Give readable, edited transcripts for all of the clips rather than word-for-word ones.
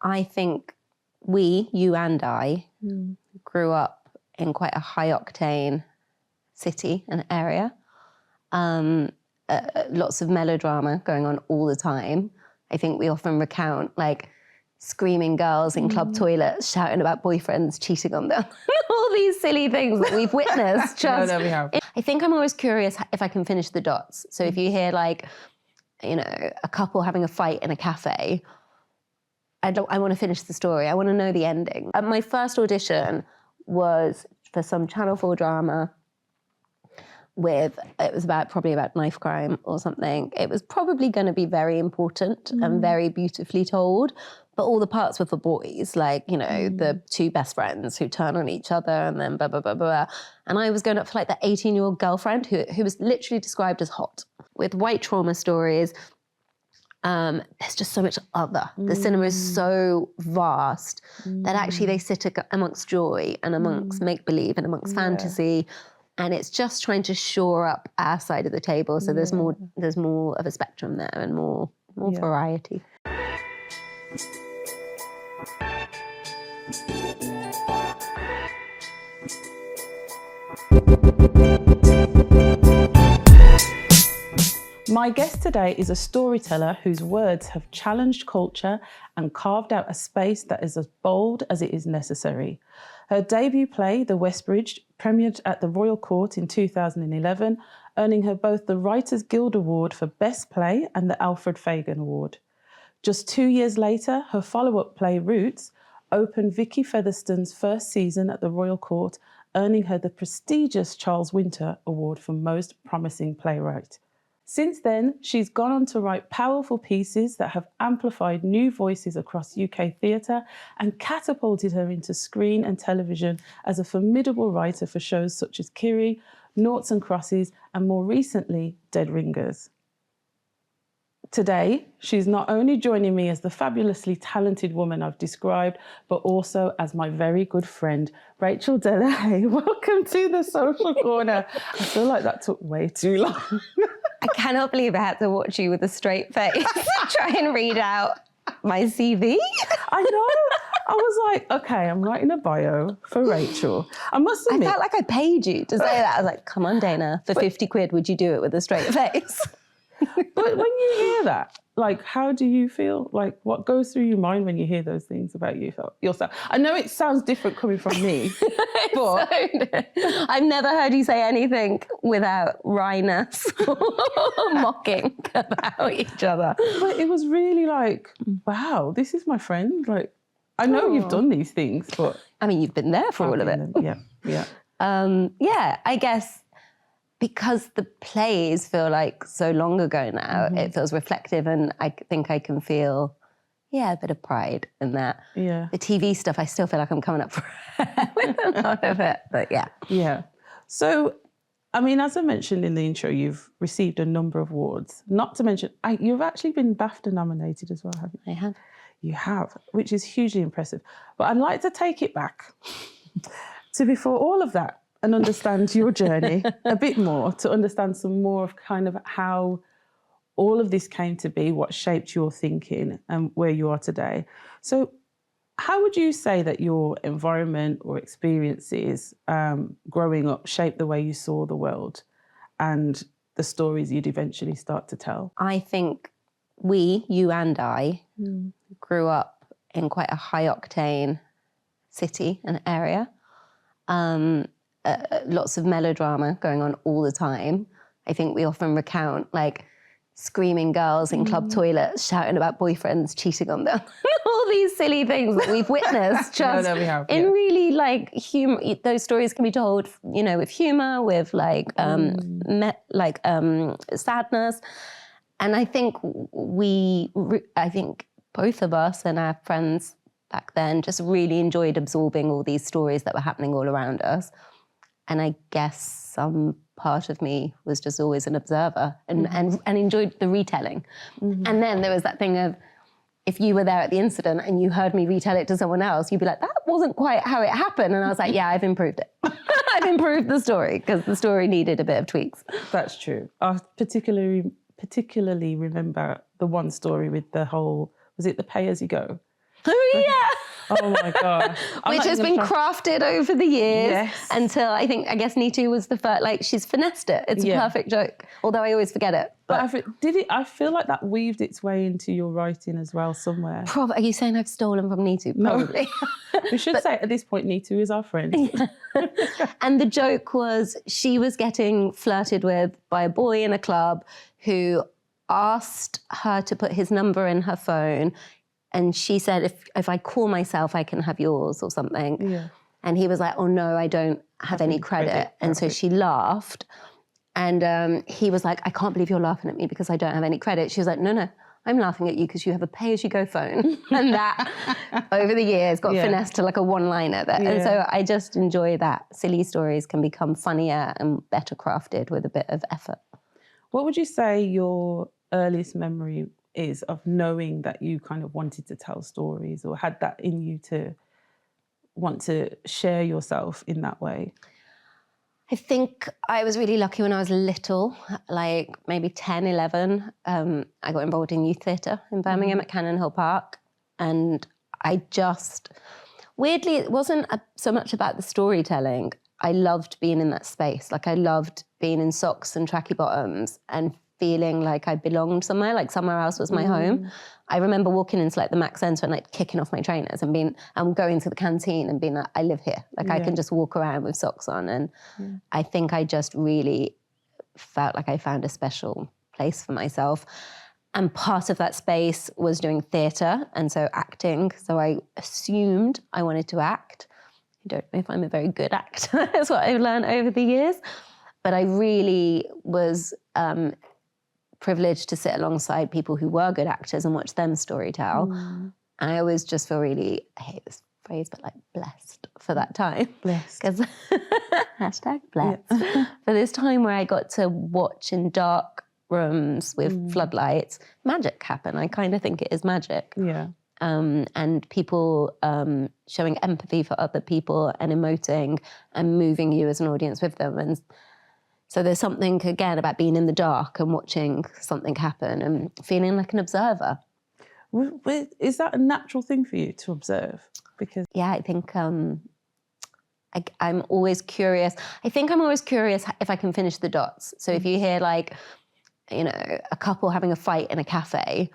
I think you and I, grew up in quite a high octane city and area. Lots of melodrama going on all the time. I think we often recount like screaming girls in club toilets shouting about boyfriends cheating on them. All these silly things that we've witnessed. No, we have. I think I'm always curious if I can finish the dots. So if you hear like, you know, a couple having a fight in a cafe, I want to finish the story. I want to know the ending. My first audition was for some Channel 4 drama it was probably about knife crime or something. It was probably going to be very important and very beautifully told, but all the parts were for boys, like, you know, the two best friends who turn on each other and then blah, blah, blah, blah. And I was going up for like the 18-year-old girlfriend who was literally described as hot. With white trauma stories, there's just so much other. The cinema is so vast that actually they sit amongst joy and amongst make-believe and amongst fantasy. And it's just trying to shore up our side of the table. So there's more of a spectrum there and more variety. My guest today is a storyteller whose words have challenged culture and carved out a space that is as bold as it is necessary. Her debut play, The Westbridge, premiered at the Royal Court in 2011, earning her both the Writers' Guild Award for Best Play and the Alfred Fagan Award. Just 2 years later, her follow-up play, Roots, opened Vicky Featherstone's first season at the Royal Court, earning her the prestigious Charles Winter Award for Most Promising Playwright. Since then, she's gone on to write powerful pieces that have amplified new voices across UK theatre and catapulted her into screen and television as a formidable writer for shows such as Kiri, Noughts Crosses, and more recently, Dead Ringers. Today, she's not only joining me as the fabulously talented woman I've described, but also as my very good friend, Rachel De-Lahay. Welcome to the Social Corner. I feel like that took way too long. I cannot believe I had to watch you with a straight face try and read out my CV. I know. I was like, okay, I'm writing a bio for Rachel. I must admit. I felt like I paid you to say that. I was like, come on, Daina, for 50 quid, would you do it with a straight face? But when you hear that, like, how do you feel? Like, what goes through your mind when you hear those things about yourself? I know it sounds different coming from me, but I've never heard you say anything without wryness or mocking about each other. But it was really like, wow, this is my friend. Like, I know you've done these things, but I mean, you've been there for all of it. Yeah. Yeah, I guess. Because the plays feel like so long ago now, it feels reflective, and I think I can feel, a bit of pride in that. Yeah. The TV stuff, I still feel like I'm coming up for with a lot of it, but yeah. Yeah. So, I mean, as I mentioned in the intro, you've received a number of awards. Not to mention, you've actually been BAFTA nominated as well, haven't you? I have. You have, which is hugely impressive. But I'd like to take it back to before all of that, and understand your journey a bit more, to understand some more of kind of how all of this came to be, what shaped your thinking and where you are today. So how would you say that your environment or experiences growing up shaped the way you saw the world and the stories you'd eventually start to tell? I think you and I, grew up in quite a high octane city and area. Lots of melodrama going on all the time. I think we often recount like screaming girls in club toilets shouting about boyfriends cheating on them. All these silly things that we've witnessed just we have, in really like humor. Those stories can be told, you know, with humor, with like sadness. And I think both of us and our friends back then just really enjoyed absorbing all these stories that were happening all around us. And I guess some part of me was just always an observer and enjoyed the retelling. And then there was that thing of, if you were there at the incident and you heard me retell it to someone else, you'd be like, that wasn't quite how it happened. And I was like, yeah, I've improved it. I've improved the story because the story needed a bit of tweaks. That's true. I particularly remember the one story with the whole, was it the pay as you go? Oh, yeah. Oh my gosh. Which has been crafted over the years until I guess Neetu was the first, like, she's finessed it. It's a perfect joke, although I always forget it. But I feel like that weaved its way into your writing as well somewhere. Are you saying I've stolen from Neetu? Probably. No. We should say at this point, Neetu is our friend. And the joke was she was getting flirted with by a boy in a club who asked her to put his number in her phone. And she said, if I call myself, I can have yours or something. Yeah. And he was like, oh, no, I don't have any credit. And so she laughed. And he was like, I can't believe you're laughing at me because I don't have any credit. She was like, no, I'm laughing at you because you have a pay-as-you-go phone. And that, over the years, got finessed to like a one-liner. And so I just enjoy that. Silly stories can become funnier and better crafted with a bit of effort. What would you say your earliest memory is of knowing that you kind of wanted to tell stories or had that in you to want to share yourself in that way? I think I was really lucky when I was little, like maybe 10, 11. I got involved in youth theatre in Birmingham at Cannon Hill Park. And I just, weirdly, it wasn't so much about the storytelling. I loved being in that space. Like I loved being in socks and tracky bottoms and feeling like I belonged somewhere, like somewhere else was my home. I remember walking into like the Mac Centre and like kicking off my trainers and going to the canteen and being like, I live here. Like I can just walk around with socks on. And I think I just really felt like I found a special place for myself. And part of that space was doing theatre and so acting. So I assumed I wanted to act. I don't know if I'm a very good actor. That's what I've learned over the years. But I really was privileged to sit alongside people who were good actors and watch them storytell. And I always just feel really, I hate this phrase, but like blessed for that time. Blessed. Because hashtag blessed. For this time where I got to watch in dark rooms with floodlights, magic happen. I kind of think it is magic. Yeah. And people showing empathy for other people and emoting and moving you as an audience with them. And so there's something, again, about being in the dark and watching something happen and feeling like an observer. Is that a natural thing for you to observe? Because yeah, I think I'm always curious. I think I'm always curious if I can finish the dots. So if you hear like, you know, a couple having a fight in a cafe,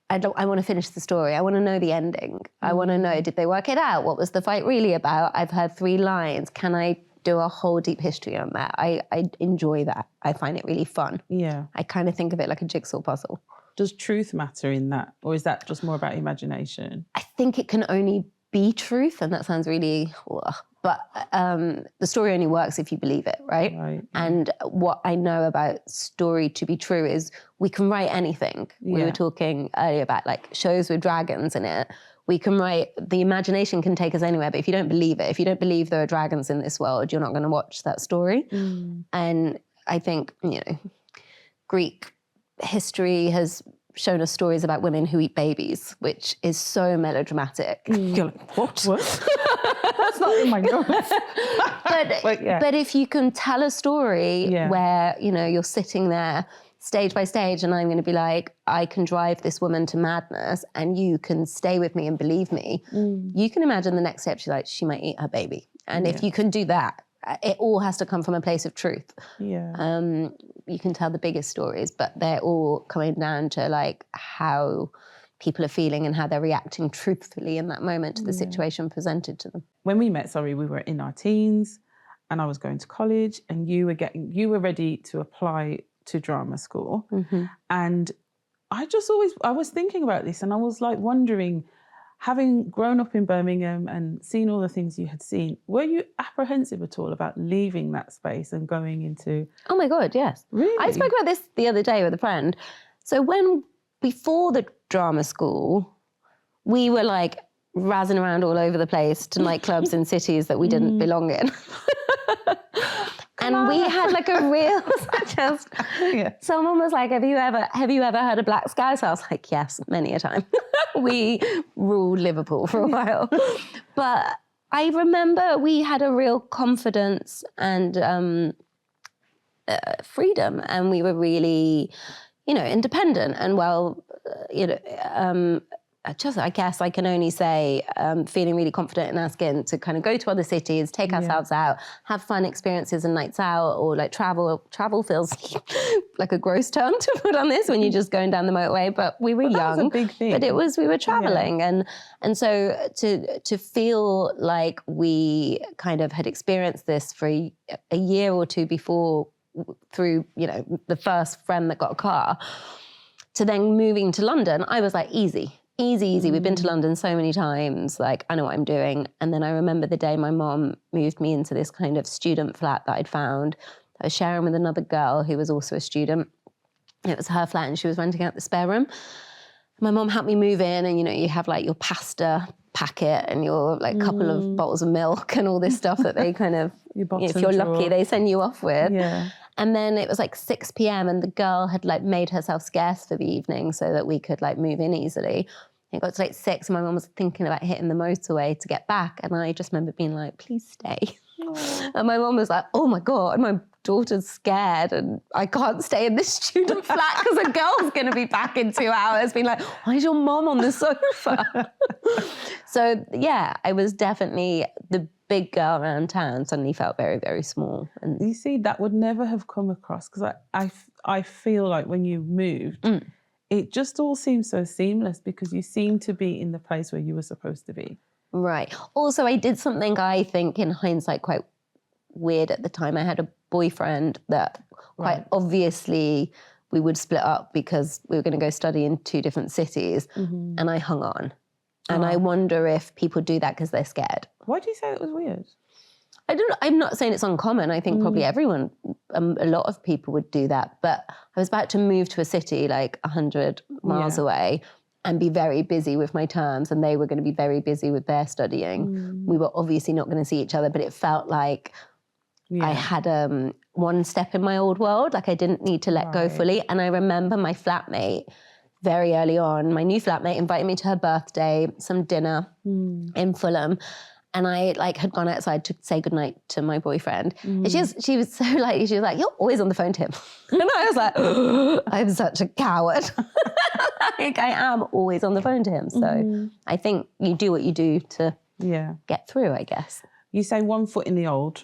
I want to finish the story. I want to know the ending. I want to know, did they work it out? What was the fight really about? I've heard 3 lines. Can I do a whole deep history on that? I enjoy that. I find it really fun. Yeah. I kind of think of it like a jigsaw puzzle. Does truth matter in that? Or is that just more about imagination? I think it can only be truth, and that sounds really... But the story only works if you believe it, right? Right. And what I know about story to be true is we can write anything. We were talking earlier about like shows with dragons in it. We can write, the imagination can take us anywhere, but if you don't believe it, if you don't believe there are dragons in this world, you're not going to watch that story. And I think, you know, Greek history has shown us stories about women who eat babies, which is so melodramatic. You're like, what? That's not in my notes. But if you can tell a story where, you know, you're sitting there stage by stage and I'm going to be like, I can drive this woman to madness and you can stay with me and believe me. You can imagine the next step, she's like, she might eat her baby. And if you can do that, it all has to come from a place of truth. You can tell the biggest stories, but they're all coming down to like how people are feeling and how they're reacting truthfully in that moment to the situation presented to them. When we met, we were in our teens and I was going to college and you were ready to apply to drama school. And I was thinking about this and I was like wondering, having grown up in Birmingham and seen all the things you had seen, were you apprehensive at all about leaving that space and going into... Oh my God, yes. Really? I spoke about this the other day with a friend. So before the drama school, we were like razzing around all over the place to nightclubs in cities that we didn't belong in. And we had like a real someone was like, have you ever heard of Black Sky? So I was like, yes, many a time. We ruled Liverpool for a while. But I remember we had a real confidence and freedom, and we were really, you know, independent and I guess I can only say feeling really confident in our skin to kind of go to other cities, take ourselves out, have fun experiences and nights out, or like travel. Travel feels like a gross term to put on this when you're just going down the motorway, but we were young. That was a big thing. But we were traveling. And so to feel like we kind of had experienced this for a year or two before through, you know, the first friend that got a car, to then moving to London, I was like, easy. We've been to London so many times. Like, I know what I'm doing. And then I remember the day my mom moved me into this kind of student flat that I'd found. I was sharing with another girl who was also a student. It was her flat and she was renting out the spare room. My mom helped me move in, and, you know, you have like your pasta packet and your like couple of bottles of milk and all this stuff that they kind of, if you're lucky, they send you off with. Yeah. And then it was like 6 p.m. and the girl had like made herself scarce for the evening so that we could like move in easily. It got to like 6 and my mum was thinking about hitting the motorway to get back. And I just remember being like, please stay. Aww. And my mum was like, oh my God, my daughter's scared and I can't stay in this student flat because a girl's going to be back in 2 hours. Being like, why is your mum on the sofa? So yeah, I was definitely the big girl around town suddenly felt very, very small. And you see, that would never have come across, because I feel like when you moved, it just all seems so seamless because you seem to be in the place where you were supposed to be. Right. Also, I did something I think in hindsight quite weird at the time. I had a boyfriend that quite obviously we would split up because we were going to go study in 2 different cities, and I hung on. And I wonder if people do that because they're scared. Why do you say it was weird? I'm not saying it's uncommon. I think probably everyone, a lot of people would do that. But I was about to move to a city like 100 miles away and be very busy with my terms, and they were going to be very busy with their studying. We were obviously not going to see each other, but it felt like I had one step in my old world. Like I didn't need to let go fully. And I remember my flatmate very early on, my new flatmate invited me to her birthday, some dinner in Fulham. And I like had gone outside to say goodnight to my boyfriend. And she was so like, she was like, you're always on the phone to him. And I was like, oh, I'm such a coward. Like I am always on the phone to him. So I think you do what you do to get through, I guess. You say 1 foot in the old,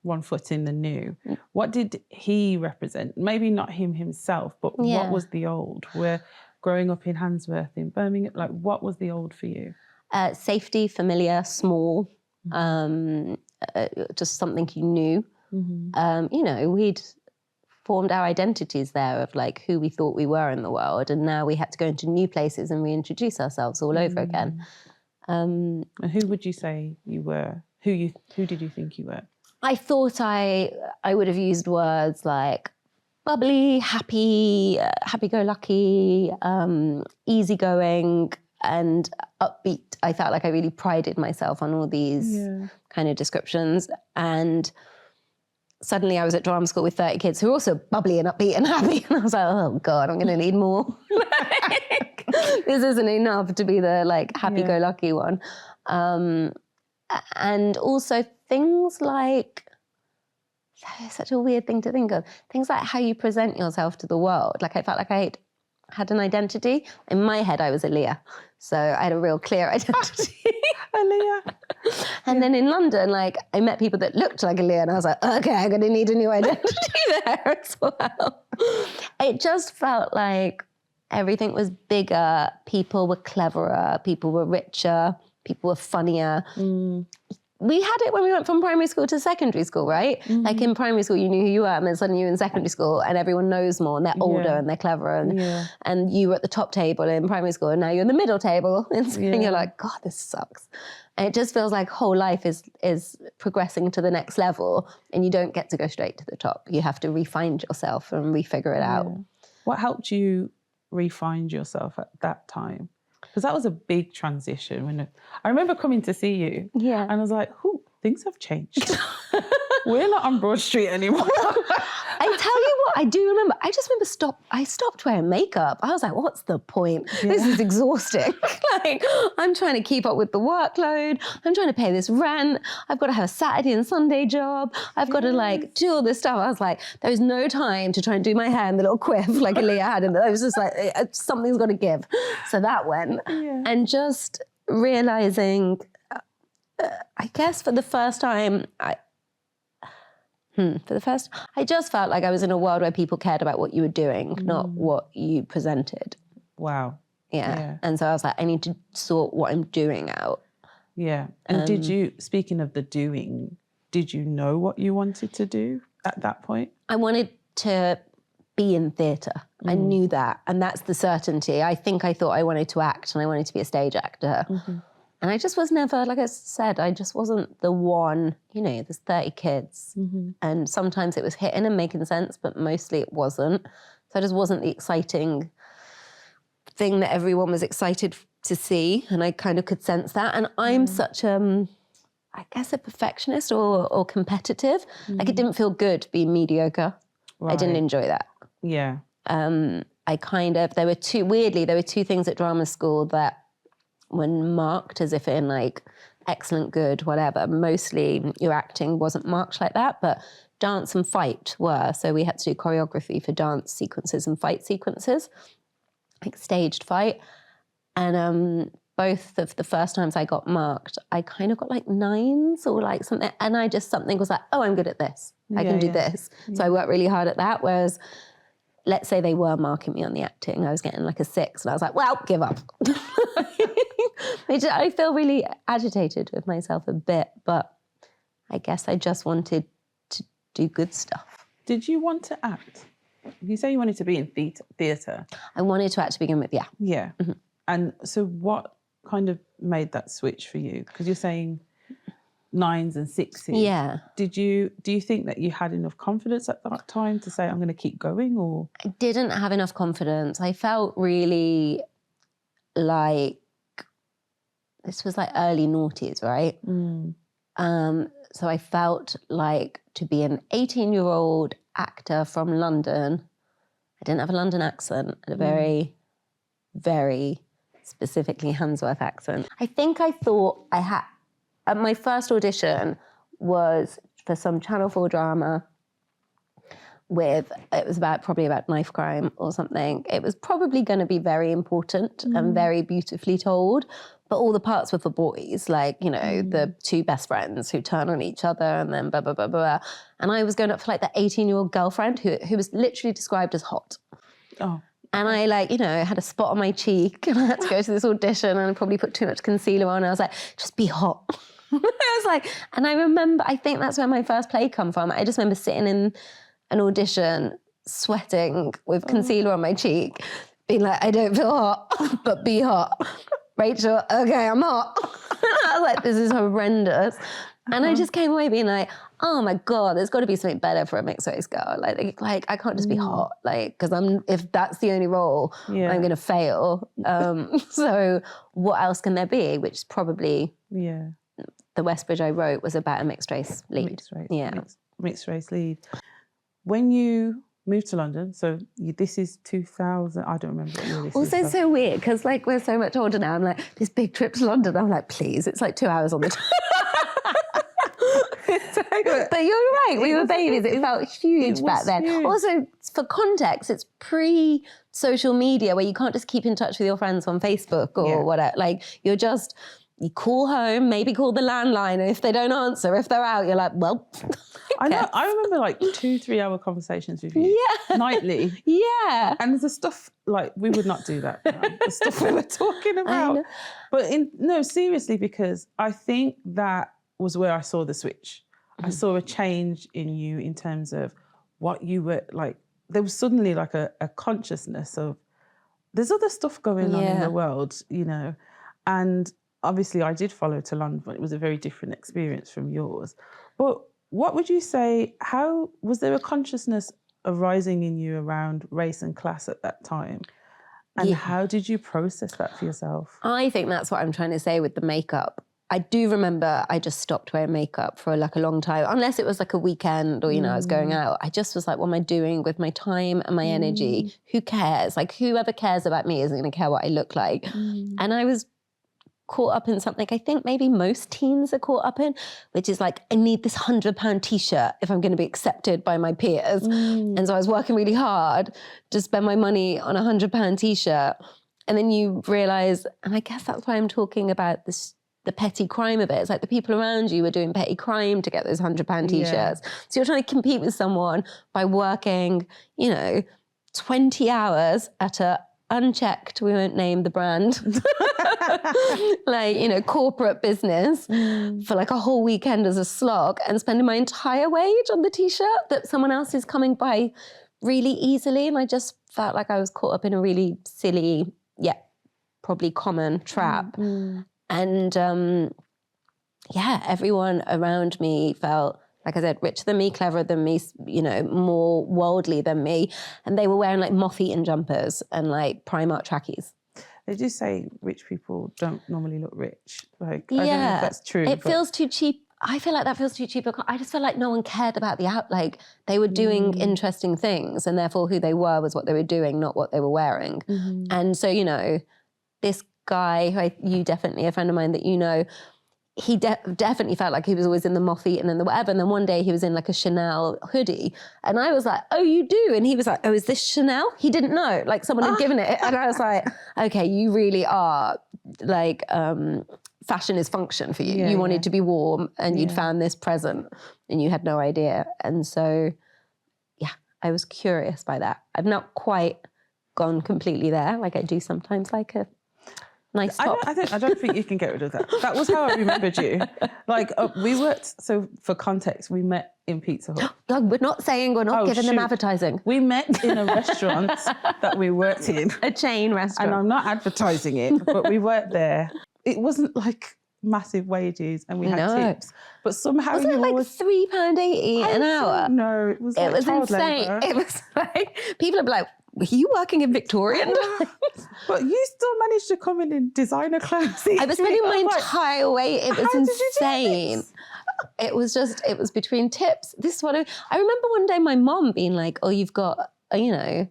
1 foot in the new. What did he represent? Maybe not him himself, but what was the old? Where growing up in Handsworth, in Birmingham, like what was the old for you? Safety, familiar, small, just something you knew. You know, we'd formed our identities there of like who we thought we were in the world, and now we had to go into new places and reintroduce ourselves all over again. And who would you say you were? Who did you think you were? I thought I would have used words like bubbly, happy, happy-go-lucky, easygoing, and upbeat. I felt like I really prided myself on all these kind of descriptions. And suddenly I was at drama school with 30 kids who were also bubbly and upbeat and happy. And I was like, oh God, I'm going to need more. Like, this isn't enough to be the like happy-go-lucky one. And also things like, such a weird thing to think of, things like how you present yourself to the world. Like I felt like I had an identity. In my head, I was a Leah. So I had a real clear identity. A Leah. And then in London, like I met people that looked like a Leah, and I was like, okay, I'm going to need a new identity there as well. It just felt like everything was bigger. People were cleverer. People were richer. People were funnier. We had it when we went from primary school to secondary school, right? Like in primary school, you knew who you were, and then suddenly you're in secondary school and everyone knows more and they're older and they're clever, and you were at the top table in primary school and now you're in the middle table and you're like, God, this sucks. And it just feels like whole life is progressing to the next level, and you don't get to go straight to the top. You have to re-find yourself and re-figure it out. What helped you re-find yourself at that time? Because that was a big transition. I remember coming to see you, and I was like, "Ooh, things have changed." We're not on Broad Street anymore. I tell you what, I do remember. I just remember I stopped wearing makeup. I was like, what's the point? Yeah. This is exhausting. Like, I'm trying to keep up with the workload. I'm trying to pay this rent. I've got to have a Saturday and Sunday job. I've got to like do all this stuff. I was like, there was no time to try and do my hair in the little quiff like Aaliyah had. And I was just like, something's got to give. So that went. Yeah. And just realizing, I guess for the first time, I just felt like I was in a world where people cared about what you were doing, not what you presented. Wow. Yeah. And so I was like, I need to sort what I'm doing out. Yeah. And did you, speaking of the doing, did you know what you wanted to do at that point? I wanted to be in theatre. I knew that. And that's the certainty. I thought I wanted to act and I wanted to be a stage actor. And I just was never, like I said, I just wasn't the one, there's 30 kids. And sometimes it was hitting and making sense, but mostly it wasn't. So I just wasn't the exciting thing that everyone was excited to see. And I kind of could sense that. And I'm such, I guess, a perfectionist or competitive. Like, it didn't feel good being mediocre. Right. I didn't enjoy that. Yeah. There were two things at drama school that when marked as if in like excellent, good, whatever. Mostly your acting wasn't marked like that, but dance and fight were. So we had to do choreography for dance sequences and fight sequences, like staged fight. And both of the first times I got marked, I kind of got like 9s or like something. And something was like, oh, I'm good at this. I can do this. So I worked really hard at that. Whereas, let's say they were marking me on the acting, I was getting like a 6 and I was like, well, give up. I feel really agitated with myself a bit, but I guess I just wanted to do good stuff. Did you want to act? You say you wanted to be in theatre. I wanted to act to begin with, yeah. Yeah. And so what kind of made that switch for you? Because you're saying 9s and 6s. Yeah. Do you think that you had enough confidence at that time to say, I'm going to keep going, or? I didn't have enough confidence. I felt really like, this was like early noughties, right? So I felt like to be an 18-year-old actor from London, I didn't have a London accent, I had a very, very specifically Handsworth accent. I think I thought I had, my first audition was for some Channel 4 drama it was probably about knife crime or something. It was probably going to be very important and very beautifully told, but all the parts were for boys, like, the two best friends who turn on each other and then blah, blah, blah, blah. And I was going up for like that 18-year-old girlfriend who was literally described as hot. Oh. And I had a spot on my cheek and I had to go to this audition and I probably put too much concealer on. And I was like, just be hot. I was like, and I remember, I think that's where my first play come from. I just remember sitting in an audition, sweating with concealer on my cheek, being like, I don't feel hot, but be hot. Rachel, okay, I'm hot. I was like, this is horrendous. And I just came away being like, oh my God, there's got to be something better for a mixed race girl. Like I can't just be hot, because if that's the only role, I'm going to fail. So what else can there be? Which is probably the Westbridge I wrote was about a mixed race lead. Mixed race lead. When you moved to London, so this is 2000, I don't remember what year this is. Also so weird, because like we're so much older now, I'm like, this big trip to London, I'm like, please, it's like 2 hours on the train. But you're right, we were babies. It felt huge back then. Huge. Also, for context, it's pre-social media where you can't just keep in touch with your friends on Facebook or whatever. Like, you call home, maybe call the landline, and if they don't answer, if they're out, you're like, well. I know. I remember like 2-3 hour conversations with you nightly. Yeah. And the stuff, like, we would not do that now. The stuff we were talking about. But seriously, because I think that was where I saw the switch. I saw a change in you in terms of what you were like. There was suddenly like a consciousness of there's other stuff going on in the world, and obviously I did follow to London, but it was a very different experience from yours. But what would you say, how was there a consciousness arising in you around race and class at that time? And how did you process that for yourself? I think that's what I'm trying to say with the makeup. I do remember I just stopped wearing makeup for like a long time, unless it was like a weekend or, you know, I was going out. I just was like, what am I doing with my time and my energy? Who cares? Like, whoever cares about me isn't going to care what I look like. And I was caught up in something I think maybe most teens are caught up in, which is like, I need this £100 t-shirt if I'm going to be accepted by my peers. And so I was working really hard to spend my money on a £100 t-shirt. And then you realize, and I guess that's why I'm talking about this, the petty crime of it. It's like the people around you were doing petty crime to get those £100 t-shirts. So you're trying to compete with someone by working, you know, 20 hours at a unchecked, we won't name the brand, like, you know, corporate business for like a whole weekend as a slog, and spending my entire wage on the t-shirt that someone else is coming by really easily. And I just felt like I was caught up in a really silly, yet probably common trap. And everyone around me felt, like I said, richer than me, cleverer than me, you know, more worldly than me. And they were wearing like moth-eaten jumpers and like Primark trackies. They do say rich people don't normally look rich. Like, I don't know if that's true. It feels too cheap. I feel like that feels too cheap. I just feel like no one cared about like they were doing interesting things, and therefore who they were was what they were doing, not what they were wearing. And so, you know, this guy, who you definitely, a friend of mine that you know, he definitely felt like he was always in the moth-eaten and the whatever. And then one day he was in like a Chanel hoodie. And I was like, oh, you do? And he was like, oh, is this Chanel? He didn't know. Like someone had given it. And I was like, okay, you really are like, fashion is function for you. You wanted to be warm and you'd found this present and you had no idea. And so, I was curious by that. I've not quite gone completely there. Like I do sometimes like a nice top. I don't think you can get rid of that. That was how I remembered you. Like we worked, so for context, we met in Pizza Hut. We're not saying, we're not giving them advertising. We met in a restaurant that we worked in. A chain restaurant. And I'm not advertising it, but we worked there. It wasn't like massive wages and we had tips. But somehow wasn't it like £3.80 an hour? No, it was like insane. Labor. It was like, people would be like, were you working in Victorian times? But you still managed to come in designer clothes. I was spending my entire weight. It was insane. It was between tips. This is what I remember one day my mom being like, oh, you've got, you know,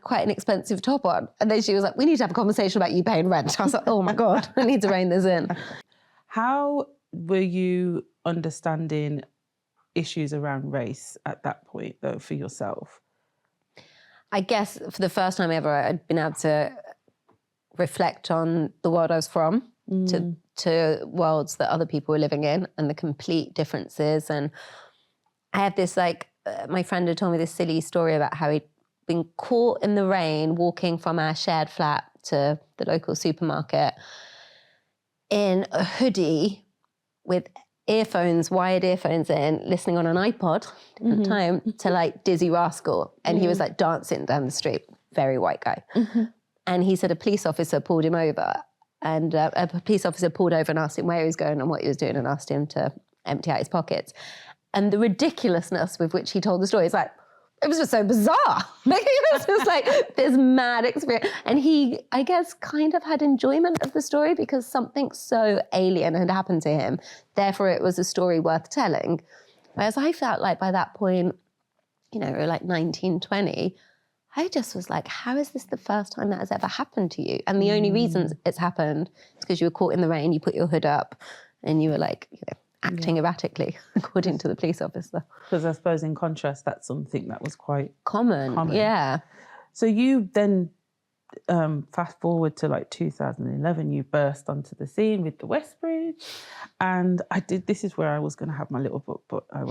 quite an expensive top on. And then she was like, we need to have a conversation about you paying rent. I was like, oh my God, I need to rein this in. How were you understanding issues around race at that point, though, for yourself? I guess for the first time ever, I'd been able to reflect on the world I was from, to worlds that other people were living in and the complete differences. And I had this, like, my friend had told me this silly story about how he'd been caught in the rain walking from our shared flat to the local supermarket in a hoodie with earphones, wired earphones in, listening on an iPod, different time, to like Dizzy Rascal. And he was like dancing down the street, very white guy. And he said a police officer pulled him over, and a police officer pulled over and asked him where he was going and what he was doing, and asked him to empty out his pockets. And the ridiculousness with which he told the story is like, it was just so bizarre. Like, it was just like this mad experience. And he, I guess, kind of had enjoyment of the story because something so alien had happened to him. Therefore, it was a story worth telling. Whereas I felt like by that point, you know, like 19, 20, I just was like, how is this the first time that has ever happened to you? And the only reason it's happened is because you were caught in the rain, you put your hood up, and you were like, you know, acting erratically, according to the police officer. Because I suppose in contrast, that's something that was quite common. Yeah. So you then, fast forward to like 2011, you burst onto the scene with the Westbridge. And this is where I was going to have my little book, but oh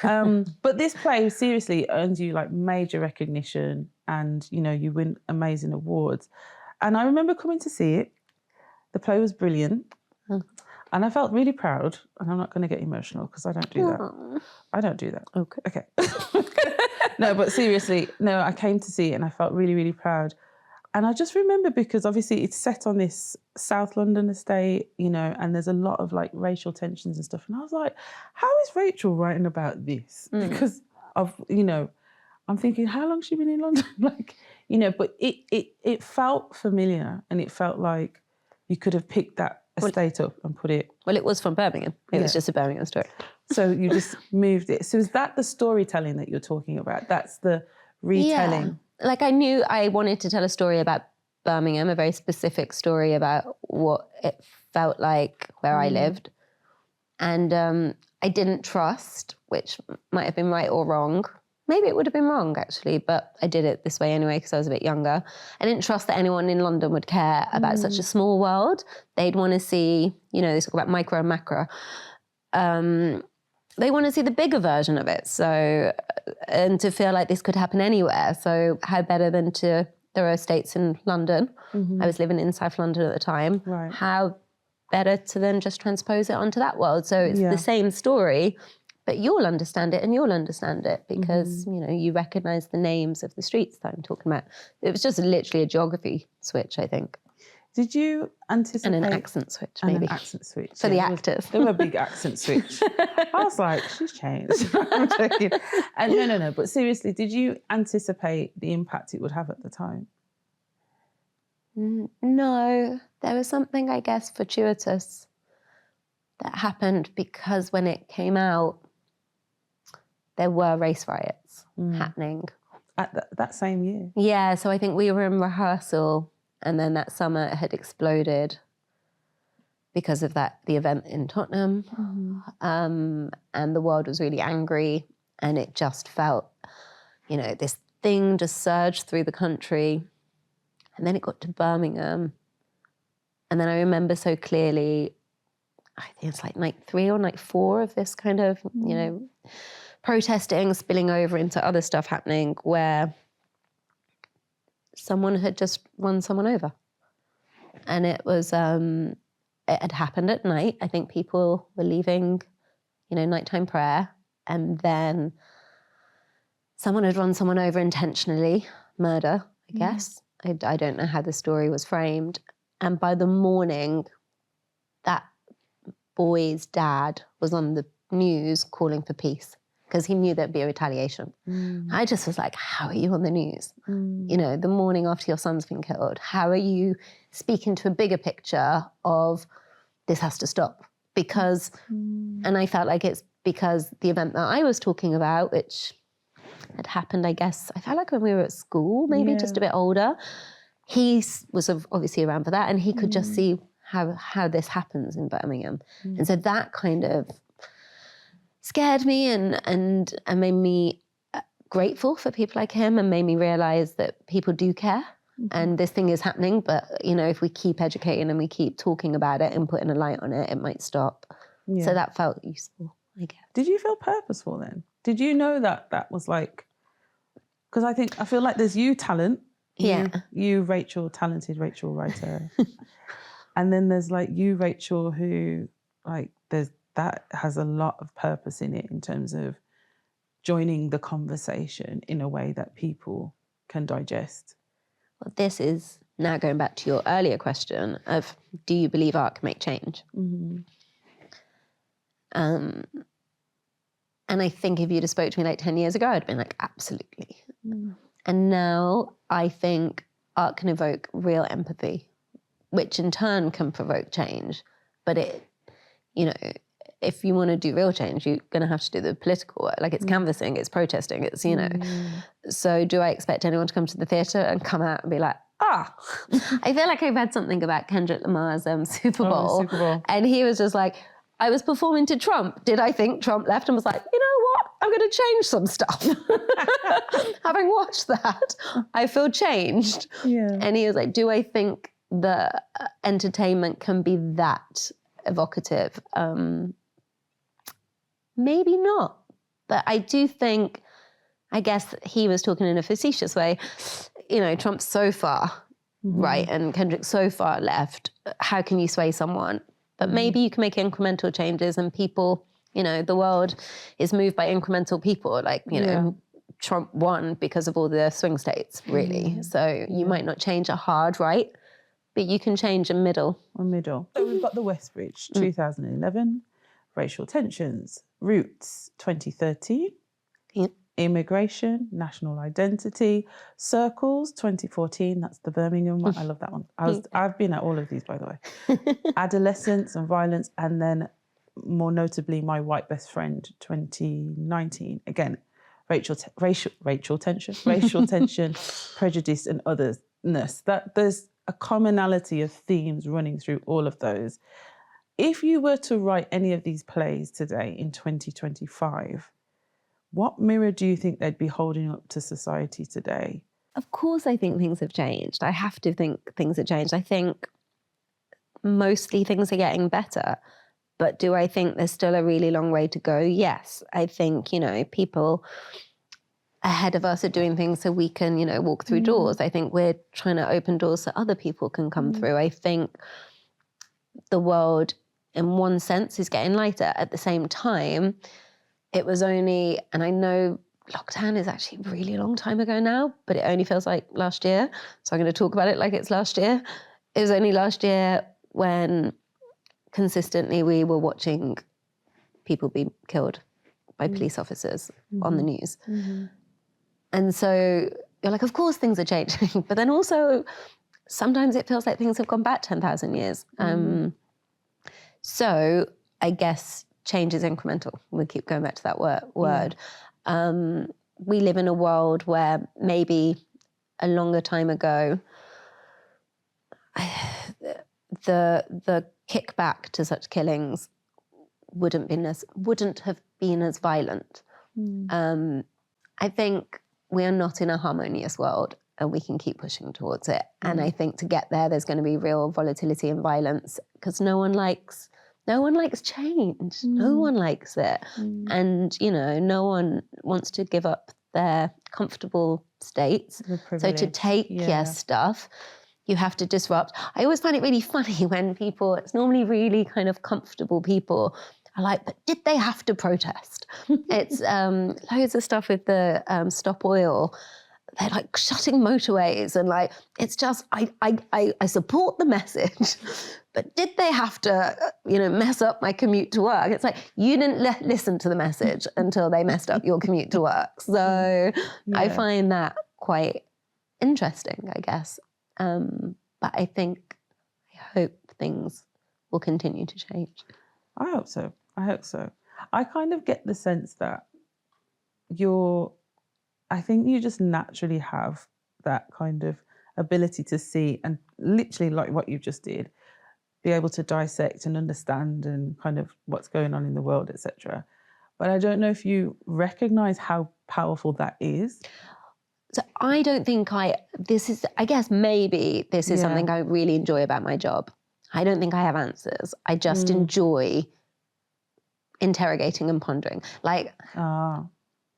well. But this play seriously earns you like major recognition and, you know, you win amazing awards. And I remember coming to see it. The play was brilliant. And I felt really proud, and I'm not going to get emotional because I don't do that. I don't do that. Okay. No, but seriously, no, I came to see it and I felt really, really proud. And I just remember because obviously it's set on this South London estate, you know, and there's a lot of like racial tensions and stuff. And I was like, how is Rachel writing about this? Because of, you know, I'm thinking, how long's she been in London? Like, you know, but it felt familiar, and it felt like you could have picked that estate up and put it... Well, it was from Birmingham. It was just a Birmingham story. So you just moved it. So is that the storytelling that you're talking about? That's the retelling? Yeah. Like, I knew I wanted to tell a story about Birmingham, a very specific story about what it felt like where I lived. And I didn't trust, which might have been right or wrong. Maybe it would have been wrong, actually, but I did it this way anyway because I was a bit younger. I didn't trust that anyone in London would care about such a small world. They'd want to see, you know, they talk about micro and macro. They want to see the bigger version of it. So, and to feel like this could happen anywhere. So how better than to, there are estates in London. I was living in South London at the time. Right. How better to then just transpose it onto that world. So it's the same story, but you'll understand it and you'll understand it because, you know, you recognise the names of the streets that I'm talking about. It was just literally a geography switch, I think. Did you anticipate... And an accent switch, maybe. And an accent switch. For the actors. There was a big accent switch. I was like, she's changed. I'm joking. And no. But seriously, did you anticipate the impact it would have at the time? No. There was something, I guess, fortuitous that happened because when it came out, there were race riots happening. At that same year? Yeah, so I think we were in rehearsal and then that summer it had exploded because of that, the event in Tottenham. And the world was really angry and it just felt, you know, this thing just surged through the country. And then it got to Birmingham. And then I remember so clearly, I think it's like night 3 or night 4 of this kind of, you know, protesting, spilling over into other stuff happening where someone had just run someone over. And it was, it had happened at night. I think people were leaving, you know, nighttime prayer. And then someone had run someone over intentionally, murder, I guess. I don't know how the story was framed. And by the morning, that boy's dad was on the news calling for peace because he knew there'd be a retaliation. I just was like, how are you on the news? You know, the morning after your son's been killed, how are you speaking to a bigger picture of this has to stop? Because, and I felt like it's because the event that I was talking about, which had happened, I guess, I felt like when we were at school, maybe just a bit older, he was obviously around for that and he could just see how this happens in Birmingham. And so that kind of scared me and made me grateful for people like him and made me realise that people do care and this thing is happening, but, you know, if we keep educating and we keep talking about it and putting a light on it, it might stop. So that felt useful, I guess. Did you feel purposeful then? Did you know that was like... Because I feel like there's you, talent. You, Rachel, talented Rachel writer. And then there's like you, Rachel, who like that has a lot of purpose in it in terms of joining the conversation in a way that people can digest. Well, this is now going back to your earlier question of, do you believe art can make change? And I think if you'd have spoke to me like 10 years ago, I'd been like, absolutely. And now I think art can evoke real empathy, which in turn can provoke change. But it, you know, if you want to do real change, you're going to have to do the political work. Like it's canvassing, it's protesting, it's, you know. So do I expect anyone to come to the theatre and come out and be like, I feel like I read something about Kendrick Lamar's Super Bowl. Super Bowl. And he was just like, I was performing to Trump. Did I think Trump left and was like, you know what? I'm going to change some stuff. Having watched that, I feel changed. And he was like, do I think the entertainment can be that evocative? Maybe not. But I do think, I guess he was talking in a facetious way, you know, Trump's so far right and Kendrick's so far left. How can you sway someone? But maybe you can make incremental changes and people, you know, the world is moved by incremental people. Like, you know, Trump won because of all the swing states, really. So you might not change a hard right, but you can change a middle. So we've got the Westbridge, 2011, racial tensions, Roots, 2013, immigration, national identity, circles, 2014, that's the Birmingham one. I love that one. I've been at all of these, by the way. Adolescence and violence, and then more notably, My White Best Friend, 2019. Again, racial tension, prejudice, and otherness. That there's a commonality of themes running through all of those. If you were to write any of these plays today in 2025, what mirror do you think they'd be holding up to society today? Of course, I think things have changed. I have to think things have changed. I think mostly things are getting better. But do I think there's still a really long way to go? Yes. I think, people ahead of us are doing things so we can, walk through doors. I think we're trying to open doors so other people can come through. I think the world, in one sense, is getting lighter. At the same time, it was only, and I know lockdown is actually a really long time ago now, but it only feels like last year. So I'm going to talk about it like it's last year. It was only last year when consistently we were watching people be killed by police officers on the news. And so you're like, of course things are changing. But then also sometimes it feels like things have gone back 10,000 years. So I guess change is incremental. We keep going back to that word. We live in a world where maybe a longer time ago, the kickback to such killings wouldn't have been as violent. I think we are not in a harmonious world, and we can keep pushing towards it. And I think to get there, there's going to be real volatility and violence, because no one likes change. No one likes it. And, no one wants to give up their comfortable states. So to take stuff, you have to disrupt. I always find it really funny when people, it's normally really kind of comfortable people, are like, but did they have to protest? It's loads of stuff with the Stop Oil. They're like shutting motorways, and like, it's just, I support the message, but did they have to, mess up my commute to work? It's like, you didn't listen to the message until they messed up your commute to work. So I find that quite interesting, I guess. But I hope things will continue to change. I hope so. I kind of get the sense that I think you just naturally have that kind of ability to see, and literally like what you just did, be able to dissect and understand and kind of what's going on in the world, etc. But I don't know if you recognize how powerful that is. So I don't think I guess maybe this is something I really enjoy about my job. I don't think I have answers. I just enjoy interrogating and pondering. Like,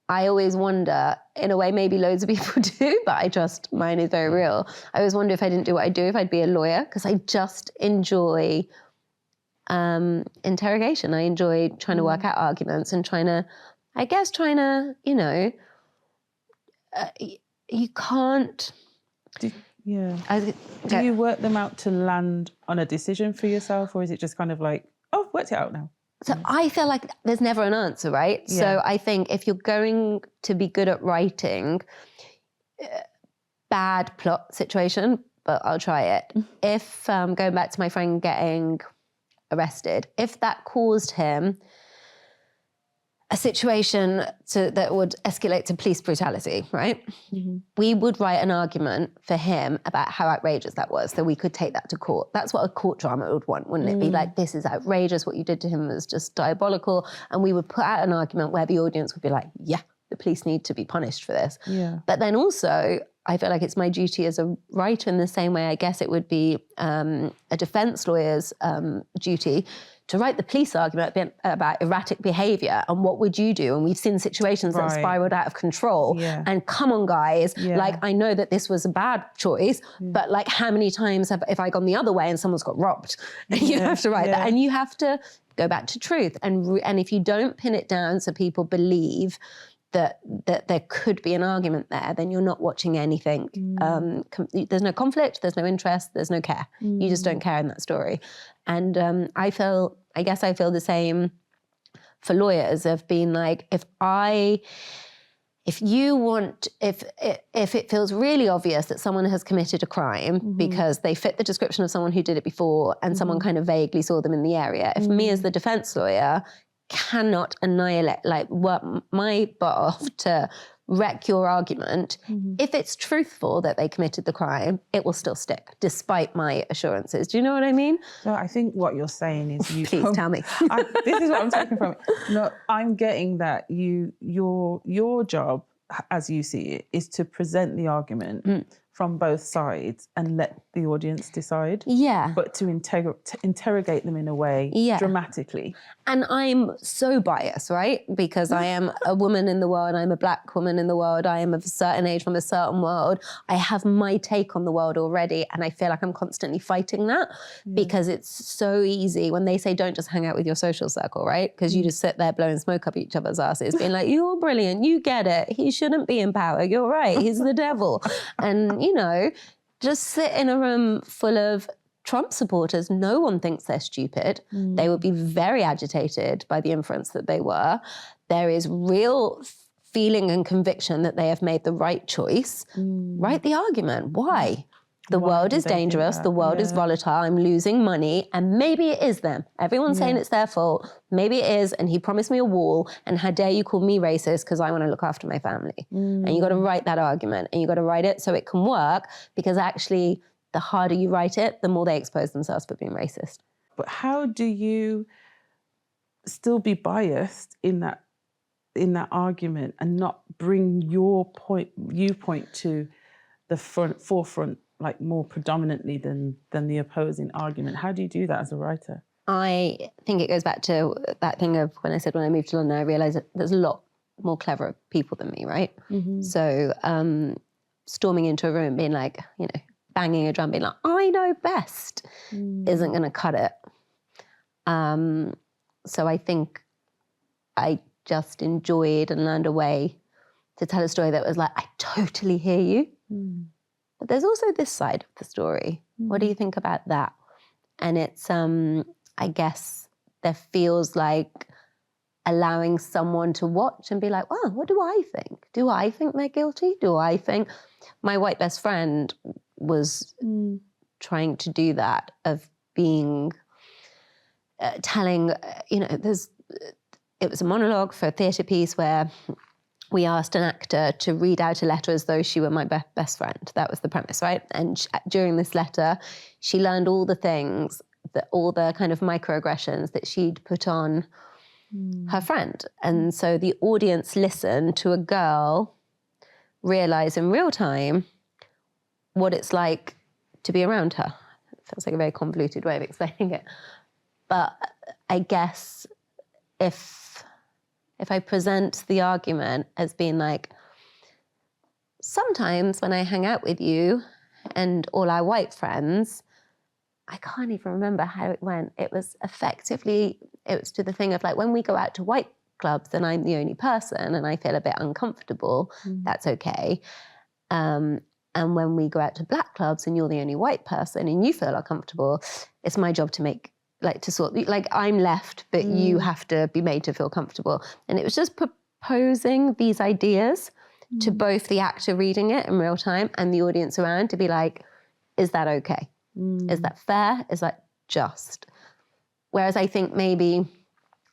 I always wonder, in a way maybe loads of people do, but mine is very real. I always wonder if I didn't do what I do, if I'd be a lawyer, because I just enjoy interrogation. I enjoy trying to work out arguments and trying to, you can't. Do you work them out to land on a decision for yourself, or is it just kind of like, oh, worked it out now? So I feel like there's never an answer, right? Yeah. So I think if you're going to be good at writing, bad plot situation, but I'll try it. If, going back to my friend getting arrested, if that caused him a situation that would escalate to police brutality, right? We would write an argument for him about how outrageous that was, so we could take that to court. That's what a court drama would want, wouldn't it? Be like, this is outrageous, what you did to him was just diabolical. And we would put out an argument where the audience would be like, yeah, the police need to be punished for this. Yeah. But then also, I feel like it's my duty as a writer, in the same way I guess it would be a defense lawyer's duty to write the police argument about erratic behaviour and what would you do? And we've seen situations that have spiralled out of control. Yeah. And come on, guys, like, I know that this was a bad choice, but like, how many times have I gone the other way and someone's got robbed? And you have to write that. And you have to go back to truth. And if you don't pin it down so people believe that there could be an argument there, then you're not watching anything. There's no conflict, there's no interest, there's no care. You just don't care in that story. And I guess I feel the same for lawyers, of being like, if I if it feels really obvious that someone has committed a crime because they fit the description of someone who did it before and someone kind of vaguely saw them in the area, if me as the defense lawyer cannot annihilate, like, work my butt off to wreck your argument, if it's truthful that they committed the crime, it will still stick, despite my assurances. Do you know what I mean? So I think what you're saying is Please tell me. This is what I'm taking from it. No, I'm getting that your job, as you see it, is to present the argument from both sides and let the audience decide. Yeah. But to interrogate them in a way dramatically. And I'm so biased, right? Because I am a woman in the world, I'm a Black woman in the world, I am of a certain age from a certain world. I have my take on the world already, and I feel like I'm constantly fighting that because it's so easy when they say don't just hang out with your social circle, right? Because you just sit there blowing smoke up each other's asses, being like, you're brilliant, you get it, he shouldn't be in power, you're right, he's the devil. And, you know, just sit in a room full of Trump supporters, no one thinks they're stupid. They would be very agitated by the inference that they were. There is real feeling and conviction that they have made the right choice. Write the argument. Why? The world is dangerous. The world is volatile. I'm losing money. And maybe it is them. Everyone's saying it's their fault. Maybe it is. And he promised me a wall. And how dare you call me racist because I want to look after my family. And you got to write that argument. And you got to write it so it can work, because actually the harder you write it, the more they expose themselves for being racist. But how do you still be biased in that argument and not bring your viewpoint to the forefront, like more predominantly than the opposing argument? How do you do that as a writer? I think it goes back to that thing of when I said when I moved to London, I realised that there's a lot more clever people than me, right? So storming into a room being like, you know, banging a drum, being like, I know best, isn't going to cut it. So I think I just enjoyed and learned a way to tell a story that was like, I totally hear you. But there's also this side of the story. What do you think about that? And it's, I guess, there feels like allowing someone to watch and be like, well, what do I think? Do I think they're guilty? Do I think... My white best friend was trying to do that, of being, telling, you know, it was a monologue for a theatre piece where we asked an actor to read out a letter as though she were my best friend. That was the premise, right? And during this letter, she learned all the things, all the kind of microaggressions that she'd put on her friend. And so the audience listened to a girl realize in real time what it's like to be around her. It feels like a very convoluted way of explaining it. But I guess if I present the argument as being like, sometimes when I hang out with you and all our white friends, I can't even remember how it went. It was to the thing of like, when we go out to white clubs and I'm the only person and I feel a bit uncomfortable, that's okay. And when we go out to Black clubs and you're the only white person and you feel uncomfortable, it's my job to I'm left, but you have to be made to feel comfortable. And it was just proposing these ideas to both the actor reading it in real time and the audience around, to be like, is that okay? Is that fair? Is that just? Whereas I think maybe